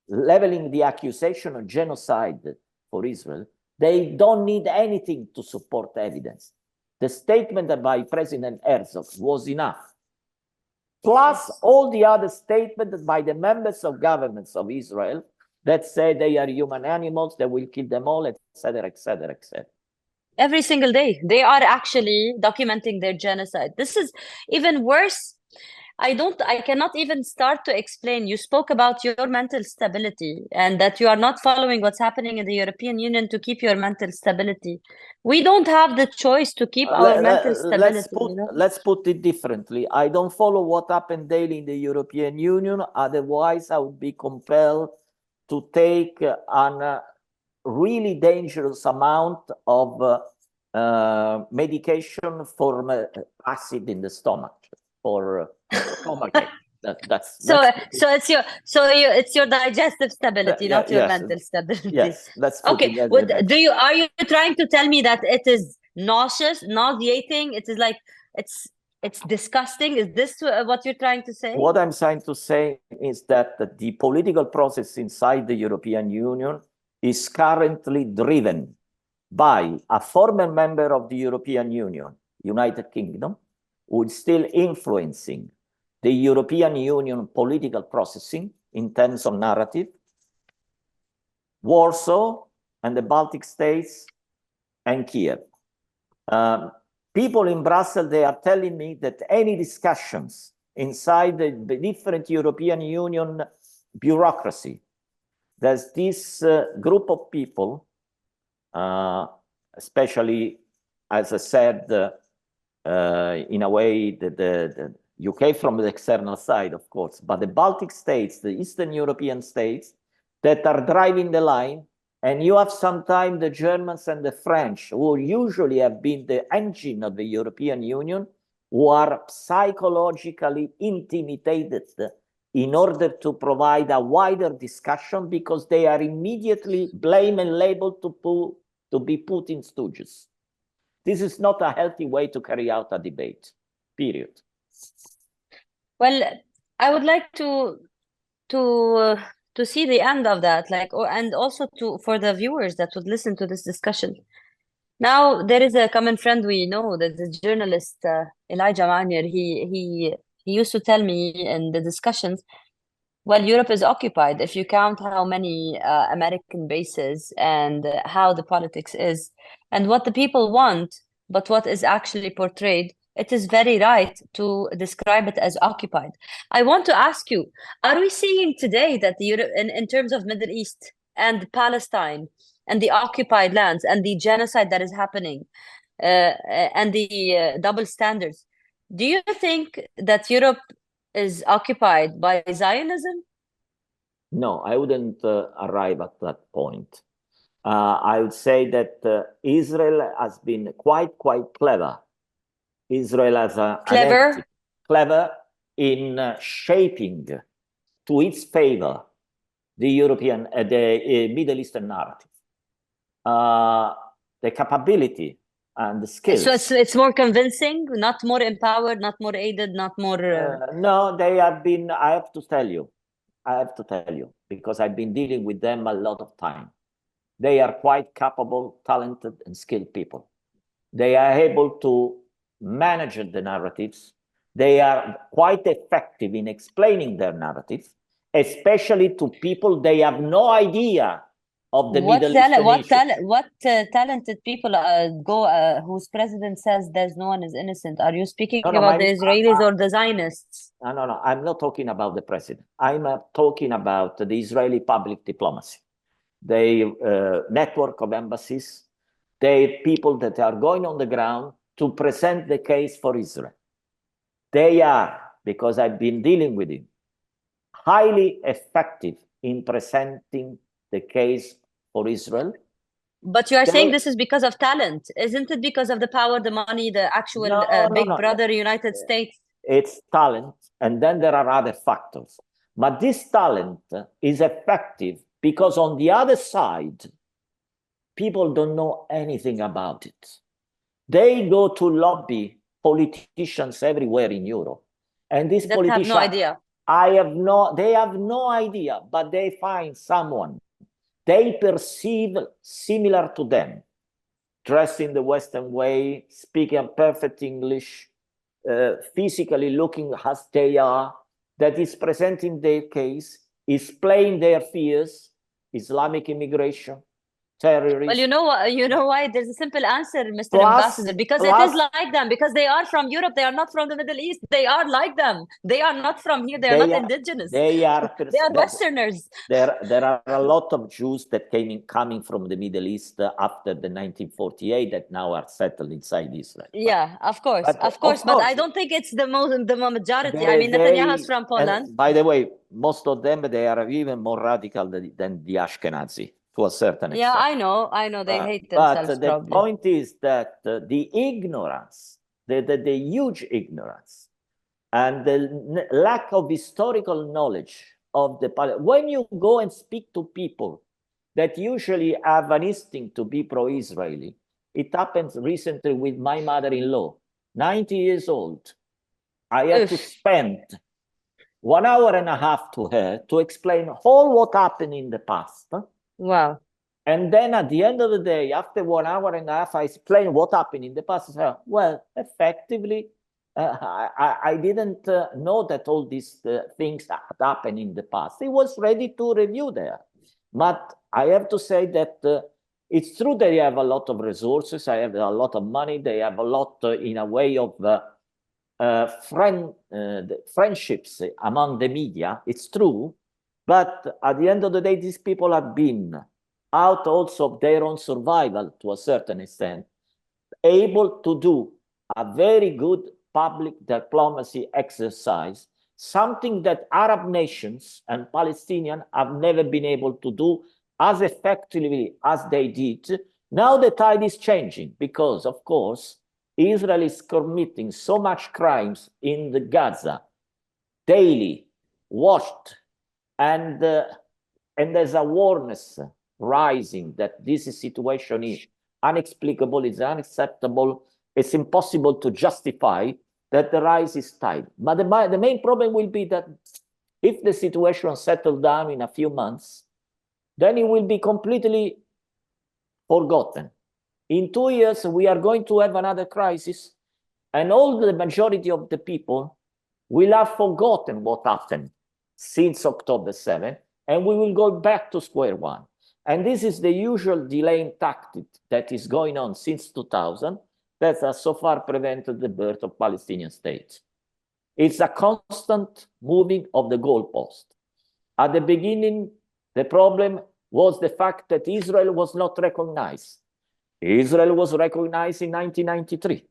leveling the accusation of genocide for Israel, they don't need anything to support evidence. The statement by President Herzog was enough. Plus all the other statements by the members of governments of Israel that say they are human animals, they will kill them all, etc., etc., etc. Every single day, they are actually documenting their genocide. This is even worse. I cannot even start to explain. You spoke about your mental stability and that you are not following what's happening in the European Union to keep your mental stability. We don't have the choice to keep our mental stability. Let's put it differently. I don't follow what happened daily in the European Union. Otherwise, I would be compelled to take a really dangerous amount of medication for acid in the stomach, for stomachache. It's your digestive stability, not your mental stability. Yes, that's okay. Are you trying to tell me that it is nauseating? It is like it's disgusting. Is this what you're trying to say? What I'm trying to say is that the political process inside the European Union is currently driven by a former member of the European Union, United Kingdom, who is still influencing the European Union political processing in terms of narrative, Warsaw and the Baltic states, and Kiev. People in Brussels, they are telling me that any discussions inside the different European Union bureaucracy, there's this group of people, especially, as I said, in a way, the UK from the external side, of course, but the Baltic states, the Eastern European states that are driving the line. And you have sometimes the Germans and the French, who usually have been the engine of the European Union, who are psychologically intimidated in order to provide a wider discussion because they are immediately blamed and labeled to be Putin stooges. This is not a healthy way to carry out a debate, period. Well, I would like to see the end of that, and also for the viewers that would listen to this discussion. Now there is a common friend we know, there's a journalist, Elijah Manier. He used to tell me in the discussions, well, Europe is occupied. If you count how many American bases and how the politics is and what the people want, but what is actually portrayed, it is very right to describe it as occupied. I want to ask you, are we seeing today that the Europe, in terms of Middle East and Palestine and the occupied lands and the genocide that is happening and the double standards, do you think that Europe is occupied by Zionism? No, I wouldn't arrive at that point. I would say that Israel has been quite clever. Israel has clever in shaping to its favor the European, the Middle Eastern narrative. The capability and the skills. So it's more convincing, not more empowered, not more aided, not more. No, they have been. I have to tell you, because I've been dealing with them a lot of time. They are quite capable, talented, and skilled people. They are able to manage the narratives. They are quite effective in explaining their narratives, especially to people they have no idea of the Middle Eastern issue. What talented people whose president says there's no one is innocent? Are you speaking about the Israelis or the Zionists? No. I'm not talking about the president. I'm talking about the Israeli public diplomacy. The network of embassies, the people that are going on the ground to present the case for Israel. They are, because I've been dealing with it, highly effective in presenting the case for Israel. But you are saying this is because of talent. Isn't it because of the power, the money, the actual big brother United States? It's talent, and then there are other factors. But this talent is effective because on the other side, people don't know anything about it. They go to lobby politicians everywhere in Europe. And these politicians have no idea. They have no idea, but they find someone they perceive similar to them, dressed in the Western way, speaking perfect English, physically looking as they are, that is presenting their case, is playing their fears, Islamic immigration, terrorism. Well, you know why? There's a simple answer, Mr. Ambassador. Because it is like them. Because they are from Europe. They are not from the Middle East. They are like them. They are not from here. They are not indigenous. They are Westerners. There are a lot of Jews that coming from the Middle East after the 1948 that now are settled inside Israel. Yeah, of course. But I don't think it's the majority. I mean, Netanyahu is from Poland. By the way, most of them, they are even more radical than the Ashkenazi. To a certain extent. Yeah, I know. They hate themselves. But the point is that the ignorance, the huge ignorance, and the lack of historical knowledge of when you go and speak to people that usually have an instinct to be pro-Israeli, it happened recently with my mother-in-law, 90 years old. I had to spend 1 hour and a half to her to explain all what happened in the past. Wow. And then at the end of the day, after 1 hour and a half, I explained what happened in the past. I said, well, effectively, I didn't know that all these things had happened in the past. He was ready to review there. But I have to say that it's true that they have a lot of resources. I have a lot of money. They have a lot in a way of friendships among the media. It's true. But at the end of the day, these people have been out also of their own survival to a certain extent, able to do a very good public diplomacy exercise, something that Arab nations and Palestinians have never been able to do as effectively as they did. Now the tide is changing because, of course, Israel is committing so much crimes in the Gaza daily, watched, and there's awareness rising that this situation is inexplicable, it's unacceptable, it's impossible to justify that the rise is tide. But the main problem will be that if the situation settles down in a few months, then it will be completely forgotten. in 2 years, we are going to have another crisis, and all the majority of the people will have forgotten what happened since October 7, and we will go back to square one. And this is the usual delaying tactic that is going on since 2000 that has so far prevented the birth of Palestinian states. It's a constant moving of the goalpost. At the beginning, the problem was the fact that Israel was not recognized. Israel was recognized in 1993.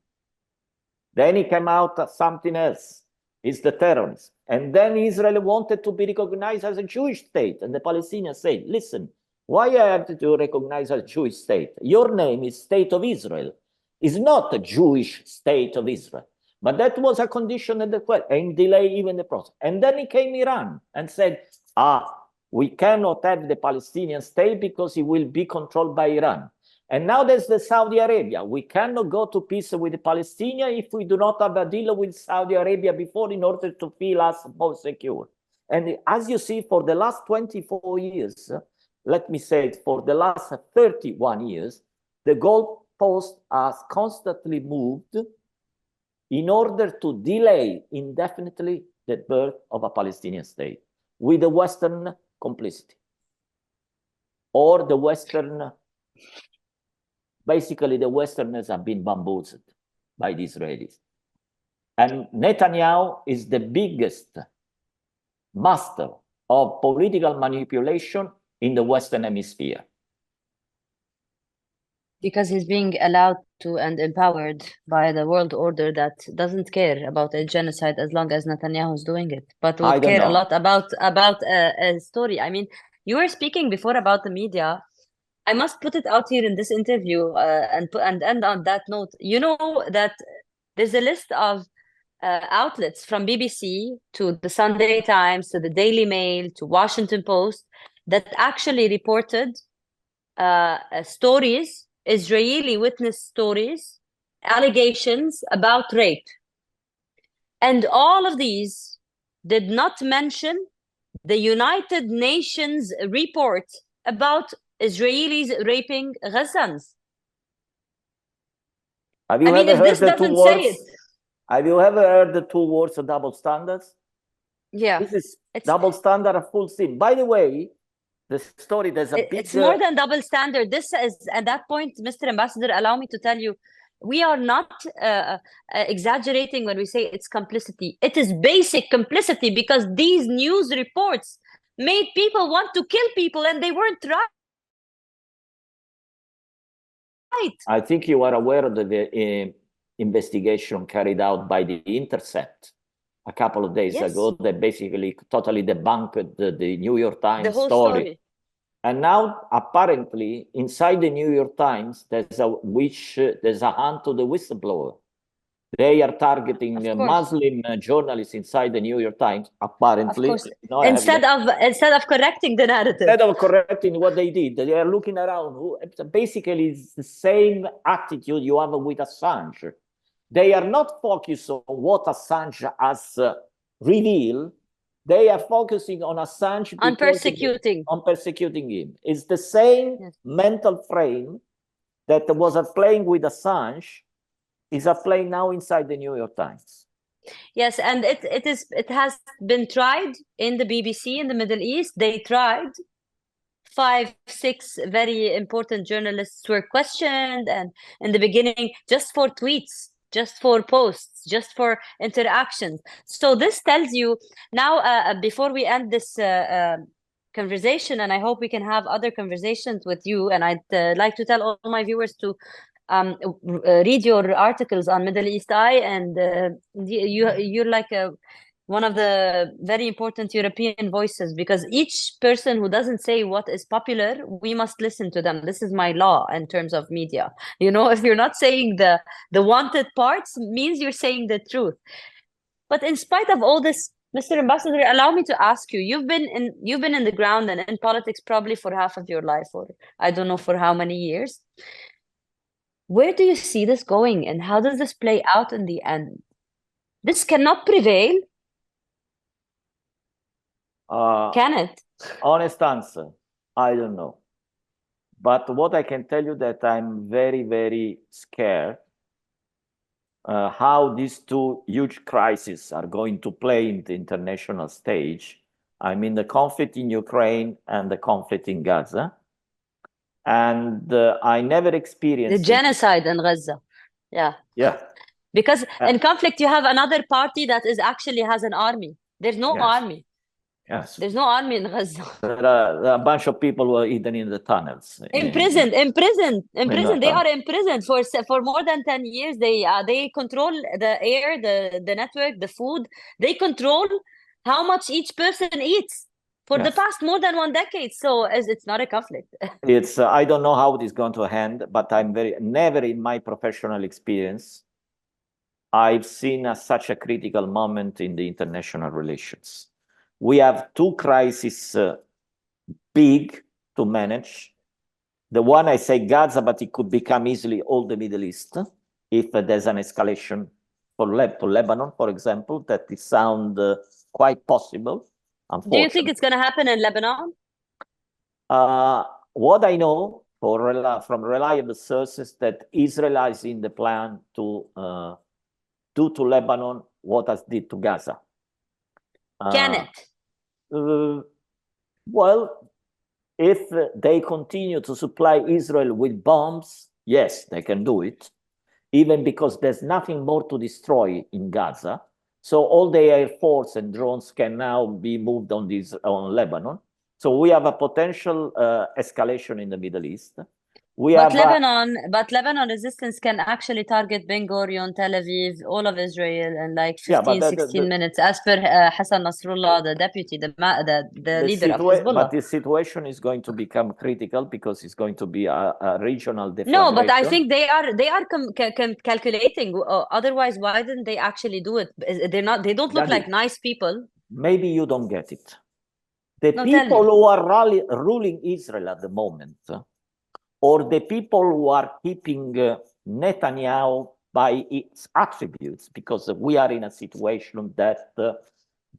Then it came out as something else. It's the terrorists. And then Israel wanted to be recognized as a Jewish state. And the Palestinians said, listen, why I have to recognize a Jewish state? Your name is State of Israel. It's not a Jewish state of Israel. But that was a condition and delay even the process. And then it came Iran and said, we cannot have the Palestinian state because it will be controlled by Iran. And now there's the Saudi Arabia. We cannot go to peace with the Palestinians if we do not have a deal with Saudi Arabia before in order to feel us more secure. And as you see, for the last 24 years, let me say it, for the last 31 years, the goalpost has constantly moved in order to delay indefinitely the birth of a Palestinian state with the Western complicity or the Western. Basically, the Westerners have been bamboozled by the Israelis. And Netanyahu is the biggest master of political manipulation in the Western Hemisphere. Because he's being allowed to and empowered by the world order that doesn't care about a genocide as long as Netanyahu is doing it, but would care a lot about a story. I mean, you were speaking before about the media. I must put it out here in this interview and end on that note. You know that there's a list of outlets from BBC to the Sunday Times to the Daily Mail to Washington Post that actually reported stories, Israeli witness stories, allegations about rape. And all of these did not mention the United Nations report about Israelis raping Gazans. Have you ever heard the two words? Have you ever heard the two words of double standards? Yeah. This is double standard of full sin. By the way, the story, there's a big... It's more than double standard. This is, at that point, Mr. Ambassador, allow me to tell you, we are not exaggerating when we say it's complicity. It is basic complicity because these news reports made people want to kill people and they weren't right. I think you are aware of the investigation carried out by The Intercept a couple of days ago that basically totally debunked the New York Times story. And now, apparently, inside the New York Times, there's a hunt to the whistleblower. They are targeting Muslim journalists inside the New York Times, apparently. Instead of correcting the narrative. Instead of correcting what they did, they are looking around. Basically, it's the same attitude you have with Assange. They are not focused on what Assange has revealed. They are focusing on Assange on persecuting him. It's the same mental frame that was playing with Assange is playing now inside the New York Times. Yes, and it has been tried in the BBC in the Middle East. They tried. 5, 6 very important journalists were questioned, and in the beginning, just for tweets, just for posts, just for interactions. So this tells you now, before we end this conversation, and I hope we can have other conversations with you, and I'd like to tell all my viewers to read your articles on Middle East Eye, and you're like one of the very important European voices, because each person who doesn't say what is popular, we must listen to them. This is my law in terms of media. You know, if you're not saying the wanted parts, means you're saying the truth. But in spite of all this, Mr. Ambassador, allow me to ask you, you've been in the ground and in politics probably for half of your life, or I don't know for how many years. Where do you see this going, and how does this play out in the end? This cannot prevail. Can it? Honest answer, I don't know. But what I can tell you that I'm very, very scared how these two huge crises are going to play in the international stage. I mean, the conflict in Ukraine and the conflict in Gaza. And I never experienced the genocide in Gaza. Yeah. Yeah. Because in conflict, you have another party that is actually has an army. There's no Yes. army. Yes. There's no army in Gaza. There are a bunch of people who are hidden in the tunnels. Imprisoned. They tunnel. are imprisoned for more than 10 years. They control the air, the network, the food. They control how much each person eats for the Yes. past more than 1 decade. So it's not a conflict. It's I don't know how it is going to end, but I'm never in my professional experience I've seen such a critical moment in the international relations. We have two crises big to manage. The one I say Gaza, but it could become easily all the Middle East if there's an escalation to Lebanon, for example. That is sound quite possible. Do you think it's going to happen in Lebanon? What I know from reliable sources that Israel is in the plan to do to Lebanon what has did to Gaza. Can it? Well, if they continue to supply Israel with bombs, yes, they can do it, even because there's nothing more to destroy in Gaza. So all the air force and drones can now be moved on Lebanon. So we have a potential escalation in the Middle East. But Lebanon resistance can actually target Ben Gurion, Tel Aviv, all of Israel in like 15, 16 minutes, as per Hassan Nasrallah, the deputy, the leader of Hezbollah. But the situation is going to become critical because it's going to be a regional deflagration. No, but I think they are calculating. Otherwise, why didn't they actually do it? They don't look like nice people. Maybe you don't get it. The people who are ruling Israel at the moment, or the people who are keeping Netanyahu by its attributes, because we are in a situation that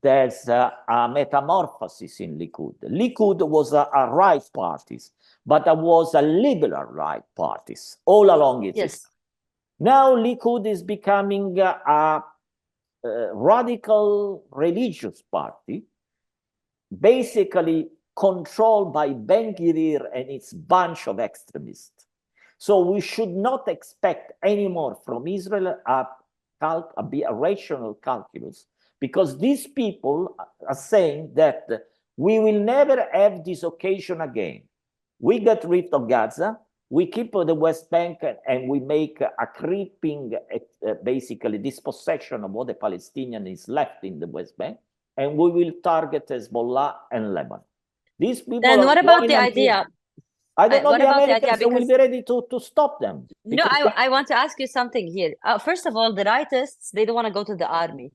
there's a metamorphosis in Likud. Likud was a right party, but it was a liberal right party all along its history. Now Likud is becoming a radical religious party, basically controlled by Ben-Gvir and its bunch of extremists. So we should not expect anymore from Israel a rational calculus, because these people are saying that we will never have this occasion again. We get rid of Gaza, we keep the West Bank, and we make a creeping, basically dispossession of what the Palestinian is left in the West Bank, and we will target Hezbollah and Lebanon. These people. Then what about the idea? I don't know. The Americans will be ready to stop them. No, I want to ask you something here. First of all, the rightists, they don't want to go to the army.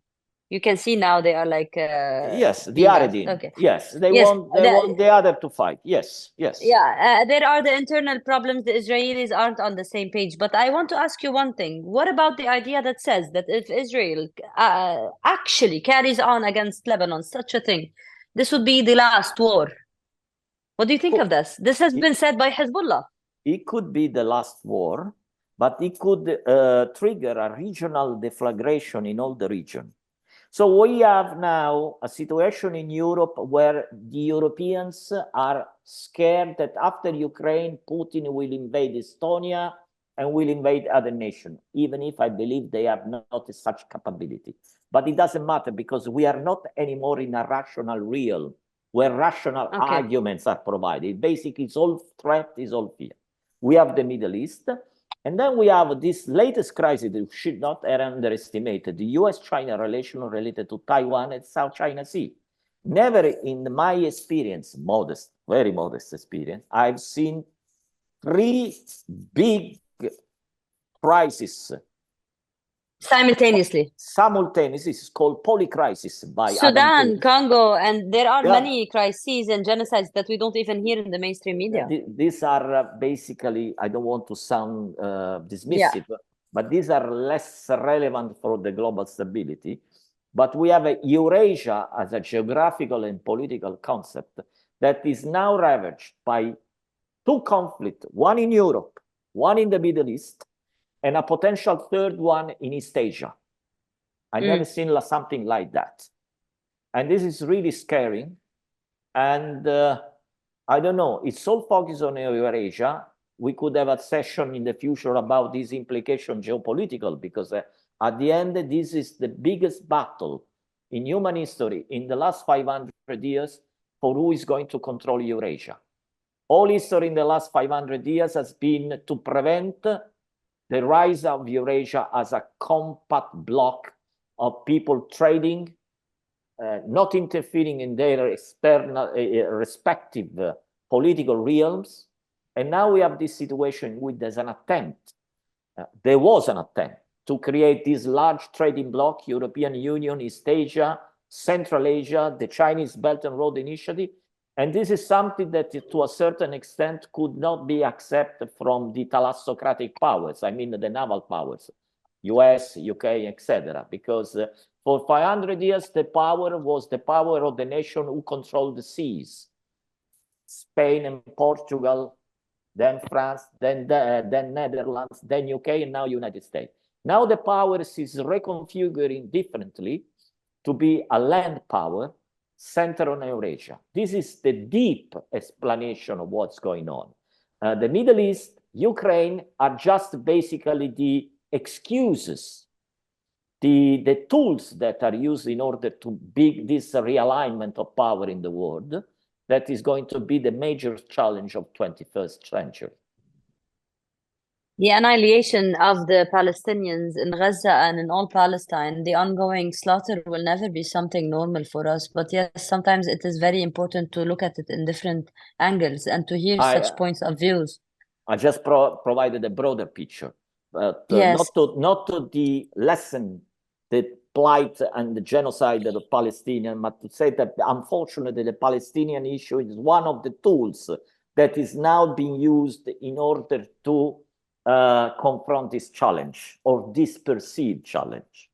You can see now they are like yes, the Aradim. Okay. Yes, they want the other to fight. Yes. Yeah, there are the internal problems. The Israelis aren't on the same page. But I want to ask you one thing. What about the idea that says that if Israel actually carries on against Lebanon, such a thing, this would be the last war? What do you think of this? This has been said by Hezbollah. It could be the last war, but it could trigger a regional deflagration in all the region. So we have now a situation in Europe where the Europeans are scared that after Ukraine, Putin will invade Estonia and will invade other nations, even if I believe they have not such capability. But it doesn't matter, because we are not anymore in a rational realm where rational arguments are provided. Basically, it's all threat, it's all fear. We have the Middle East, and then we have this latest crisis that we should not underestimate, the US-China relation related to Taiwan and South China Sea. Never in my experience, modest, very modest experience, I've seen three big crises simultaneously. It's called polycrisis by Sudan, Congo, and there are many crises and genocides that we don't even hear in the mainstream media. These are basically, I don't want to sound dismissive, but these are less relevant for the global stability. But we have Eurasia as a geographical and political concept that is now ravaged by two conflicts, one in Europe, one in the Middle East, and a potential third one in East Asia. I never seen something like that. And this is really scary. And I don't know, it's all focused on Eurasia. We could have a session in the future about this implication geopolitical, because at the end, this is the biggest battle in human history in the last 500 years for who is going to control Eurasia. All history in the last 500 years has been to prevent the rise of Eurasia as a compact block of people trading, not interfering in their external, respective political realms. And now we have this situation with there's an attempt, there was an attempt to create this large trading bloc, European Union, East Asia, Central Asia, the Chinese Belt and Road Initiative. And this is something that to a certain extent could not be accepted from the thalassocratic powers, I mean the naval powers, US, UK, etc. Because for 500 years, the power was the power of the nation who controlled the seas. Spain and Portugal, then France, then Netherlands, then UK, and now United States. Now the powers is reconfiguring differently to be a land power centered on Eurasia. This is the deep explanation of what's going on. The Middle East, Ukraine are just basically the excuses, the tools that are used in order to big this realignment of power in the world that is going to be the major challenge of 21st century. The annihilation of the Palestinians in Gaza and in all Palestine, the ongoing slaughter will never be something normal for us. But yes, sometimes it is very important to look at it in different angles and to hear such points of views. I just provided a broader picture, but yes. not to the lesson, the plight and the genocide of the Palestinians, but to say that unfortunately the Palestinian issue is one of the tools that is now being used in order to confront this challenge or this perceived challenge.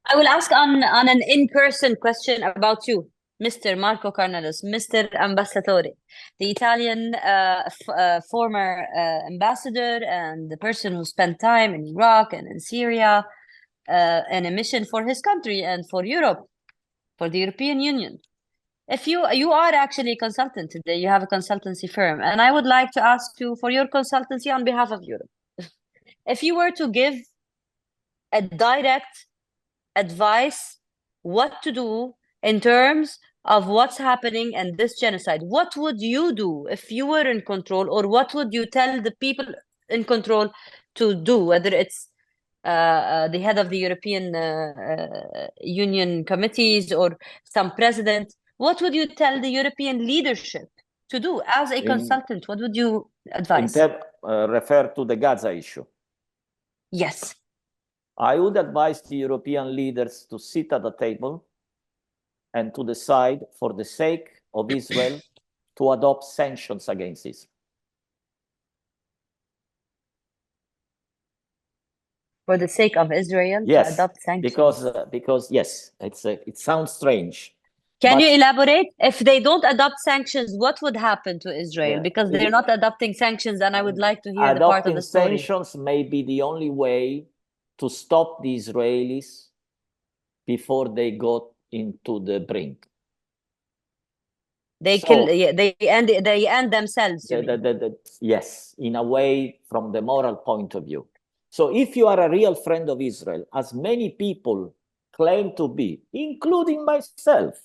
I will ask on an in-person question about you, Mr. Marco Carnellos, Mr. Ambasciatore, the Italian former ambassador and the person who spent time in Iraq and in Syria in a mission for his country and for Europe, for the European Union. If you are actually a consultant today, you have a consultancy firm, and I would like to ask you for your consultancy on behalf of Europe. If you were to give a direct advice what to do in terms of what's happening in this genocide, what would you do if you were in control, or what would you tell the people in control to do, whether it's the head of the European Union committees or some president? What would you tell the European leadership to do as a consultant? What would you advise? Refer to the Gaza issue. Yes. I would advise the European leaders to sit at the table and to decide, for the sake of Israel, to adopt sanctions against Israel. For the sake of Israel, yes, to adopt sanctions? Because yes, it sounds strange. Can you elaborate? If they don't adopt sanctions, what would happen to Israel? Because they're not adopting sanctions, and I would like to hear the part of the story. Adopting sanctions may be the only way to stop the Israelis before they go into the brink. They end themselves. Yes, in a way, from the moral point of view. So if you are a real friend of Israel, as many people claim to be, including myself,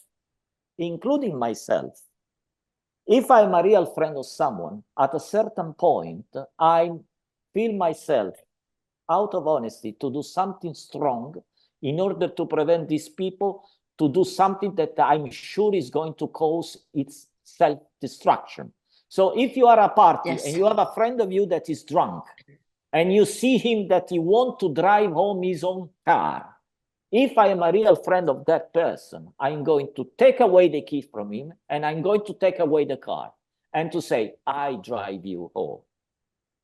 if I'm a real friend of someone, at a certain point, I feel myself, out of honesty, to do something strong in order to prevent these people to do something that I'm sure is going to cause its self-destruction. So if you are a party and you have a friend of you that is drunk, and you see him that he wants to drive home his own car, if I am a real friend of that person, I'm going to take away the key from him, and I'm going to take away the car, and to say, I drive you home.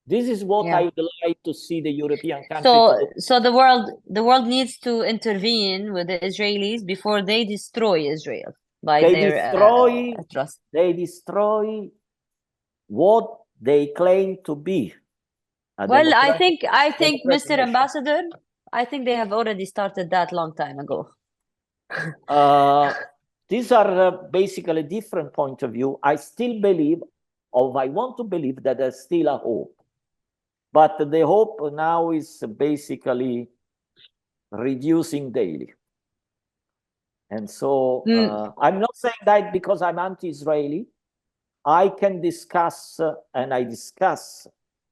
This is what I would like to see the European countries. So the world needs to intervene with the Israelis before they destroy Israel by their atrocities. They destroy what they claim to be. Well, I think, Mr. Ambassador, I think they have already started that long time ago. These are basically different point of view. I still believe, or I want to believe, that there's still a hope. But the hope now is basically reducing daily. And so I'm not saying that because I'm anti-Israeli. I can discuss, and I discuss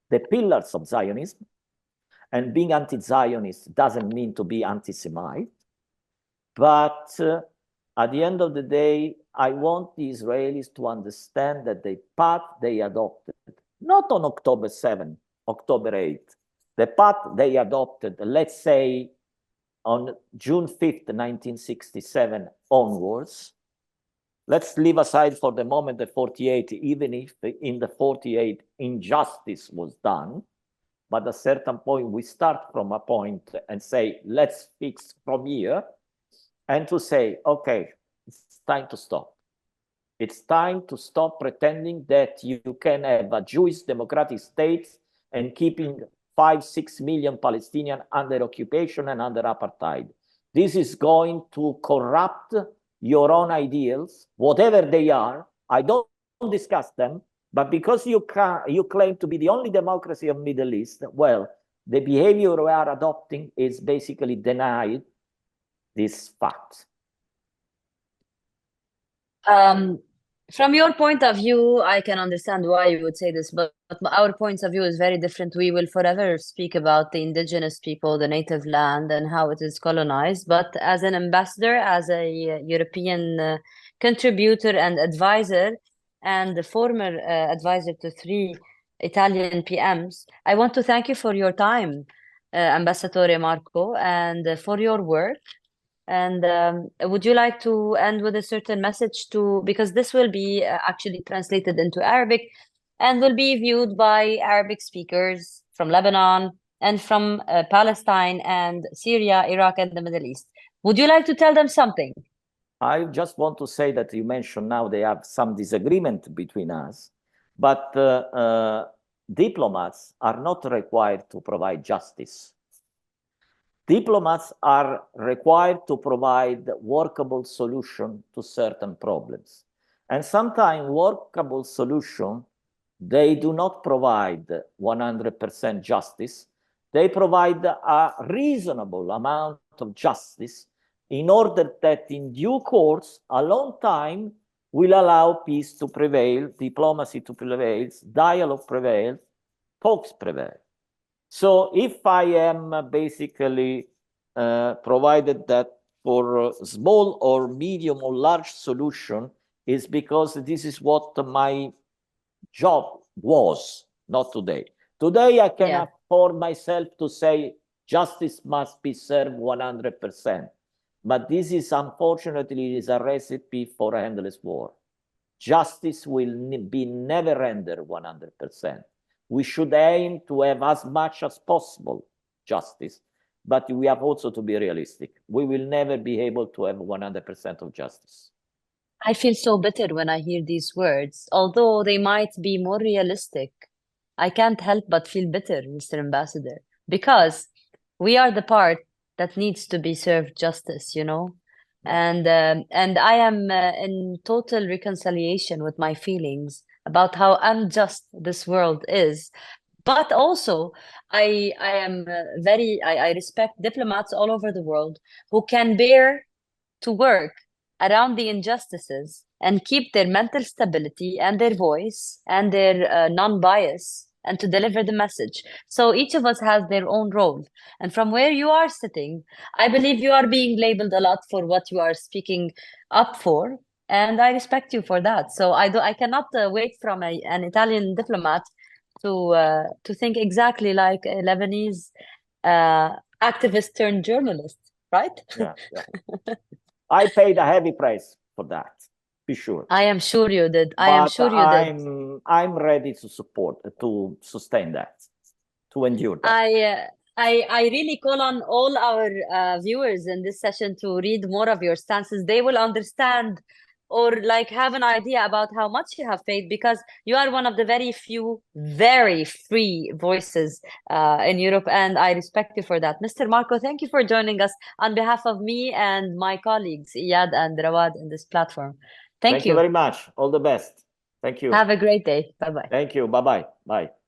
the pillars of Zionism. And being anti-Zionist doesn't mean to be anti-Semite. But at the end of the day, I want the Israelis to understand that the path they adopted, not on October 7, October 8, the path they adopted, let's say, on June 5th, 1967 onwards. Let's leave aside for the moment the 48, even if in the 48 injustice was done. But at a certain point, we start from a point and say, let's fix from here. And to say, okay, it's time to stop. It's time to stop pretending that you can have a Jewish democratic state and keeping 5-6 million Palestinians under occupation and under apartheid. This is going to corrupt your own ideals, whatever they are. I don't discuss them, but because you claim to be the only democracy of Middle East, well, the behavior we are adopting is basically denied this fact. From your point of view, I can understand why you would say this, but our point of view is very different. We will forever speak about the indigenous people, the native land, and how it is colonized. But as an ambassador, as a European contributor and advisor, and the former advisor to 3 Italian PMs, I want to thank you for your time, Ambassadore Marco, and for your work. And would you like to end with a certain message because this will be actually translated into Arabic and will be viewed by Arabic speakers from Lebanon and from Palestine and Syria, Iraq, and the Middle East. Would you like to tell them something? I just want to say that you mentioned now they have some disagreement between us, but diplomats are not required to provide justice. Diplomats are required to provide workable solution to certain problems. And sometimes workable solution, they do not provide 100% justice. They provide a reasonable amount of justice in order that in due course, a long time will allow peace to prevail, diplomacy to prevail, dialogue prevails, talks prevail. So if I am basically provided that for small or medium or large solution is because this is what my job was, not today. Today I can afford myself to say justice must be served 100%. But this is unfortunately is a recipe for a endless war. Justice will be never rendered 100%. We should aim to have as much as possible justice, but we have also to be realistic. We will never be able to have 100% of justice. I feel so bitter when I hear these words, although they might be more realistic. I can't help but feel bitter, Mr. Ambassador, because we are the part that needs to be served justice, you know? And I am in total reconciliation with my feelings about how unjust this world is. But also, I respect diplomats all over the world who can bear to work around the injustices and keep their mental stability and their voice and their non-bias and to deliver the message. So each of us has their own role. And from where you are sitting, I believe you are being labeled a lot for what you are speaking up for. And I respect you for that. So I cannot wait from an Italian diplomat to think exactly like a Lebanese activist turned journalist, right? Yeah. I paid a heavy price for that, be sure. I am sure you did. I'm ready to sustain that, to endure that. I really call on all our viewers in this session to read more of your stances. They will understand or like have an idea about how much you have paid, because you are one of the very few very free voices in Europe, and I respect you for that. Mr. Marco, thank you for joining us on behalf of me and my colleagues, Iyad and Rawad, in this platform. Thank you you very much. All the best. Thank you. Have a great day. Bye-bye. Thank you. Bye-bye. Bye.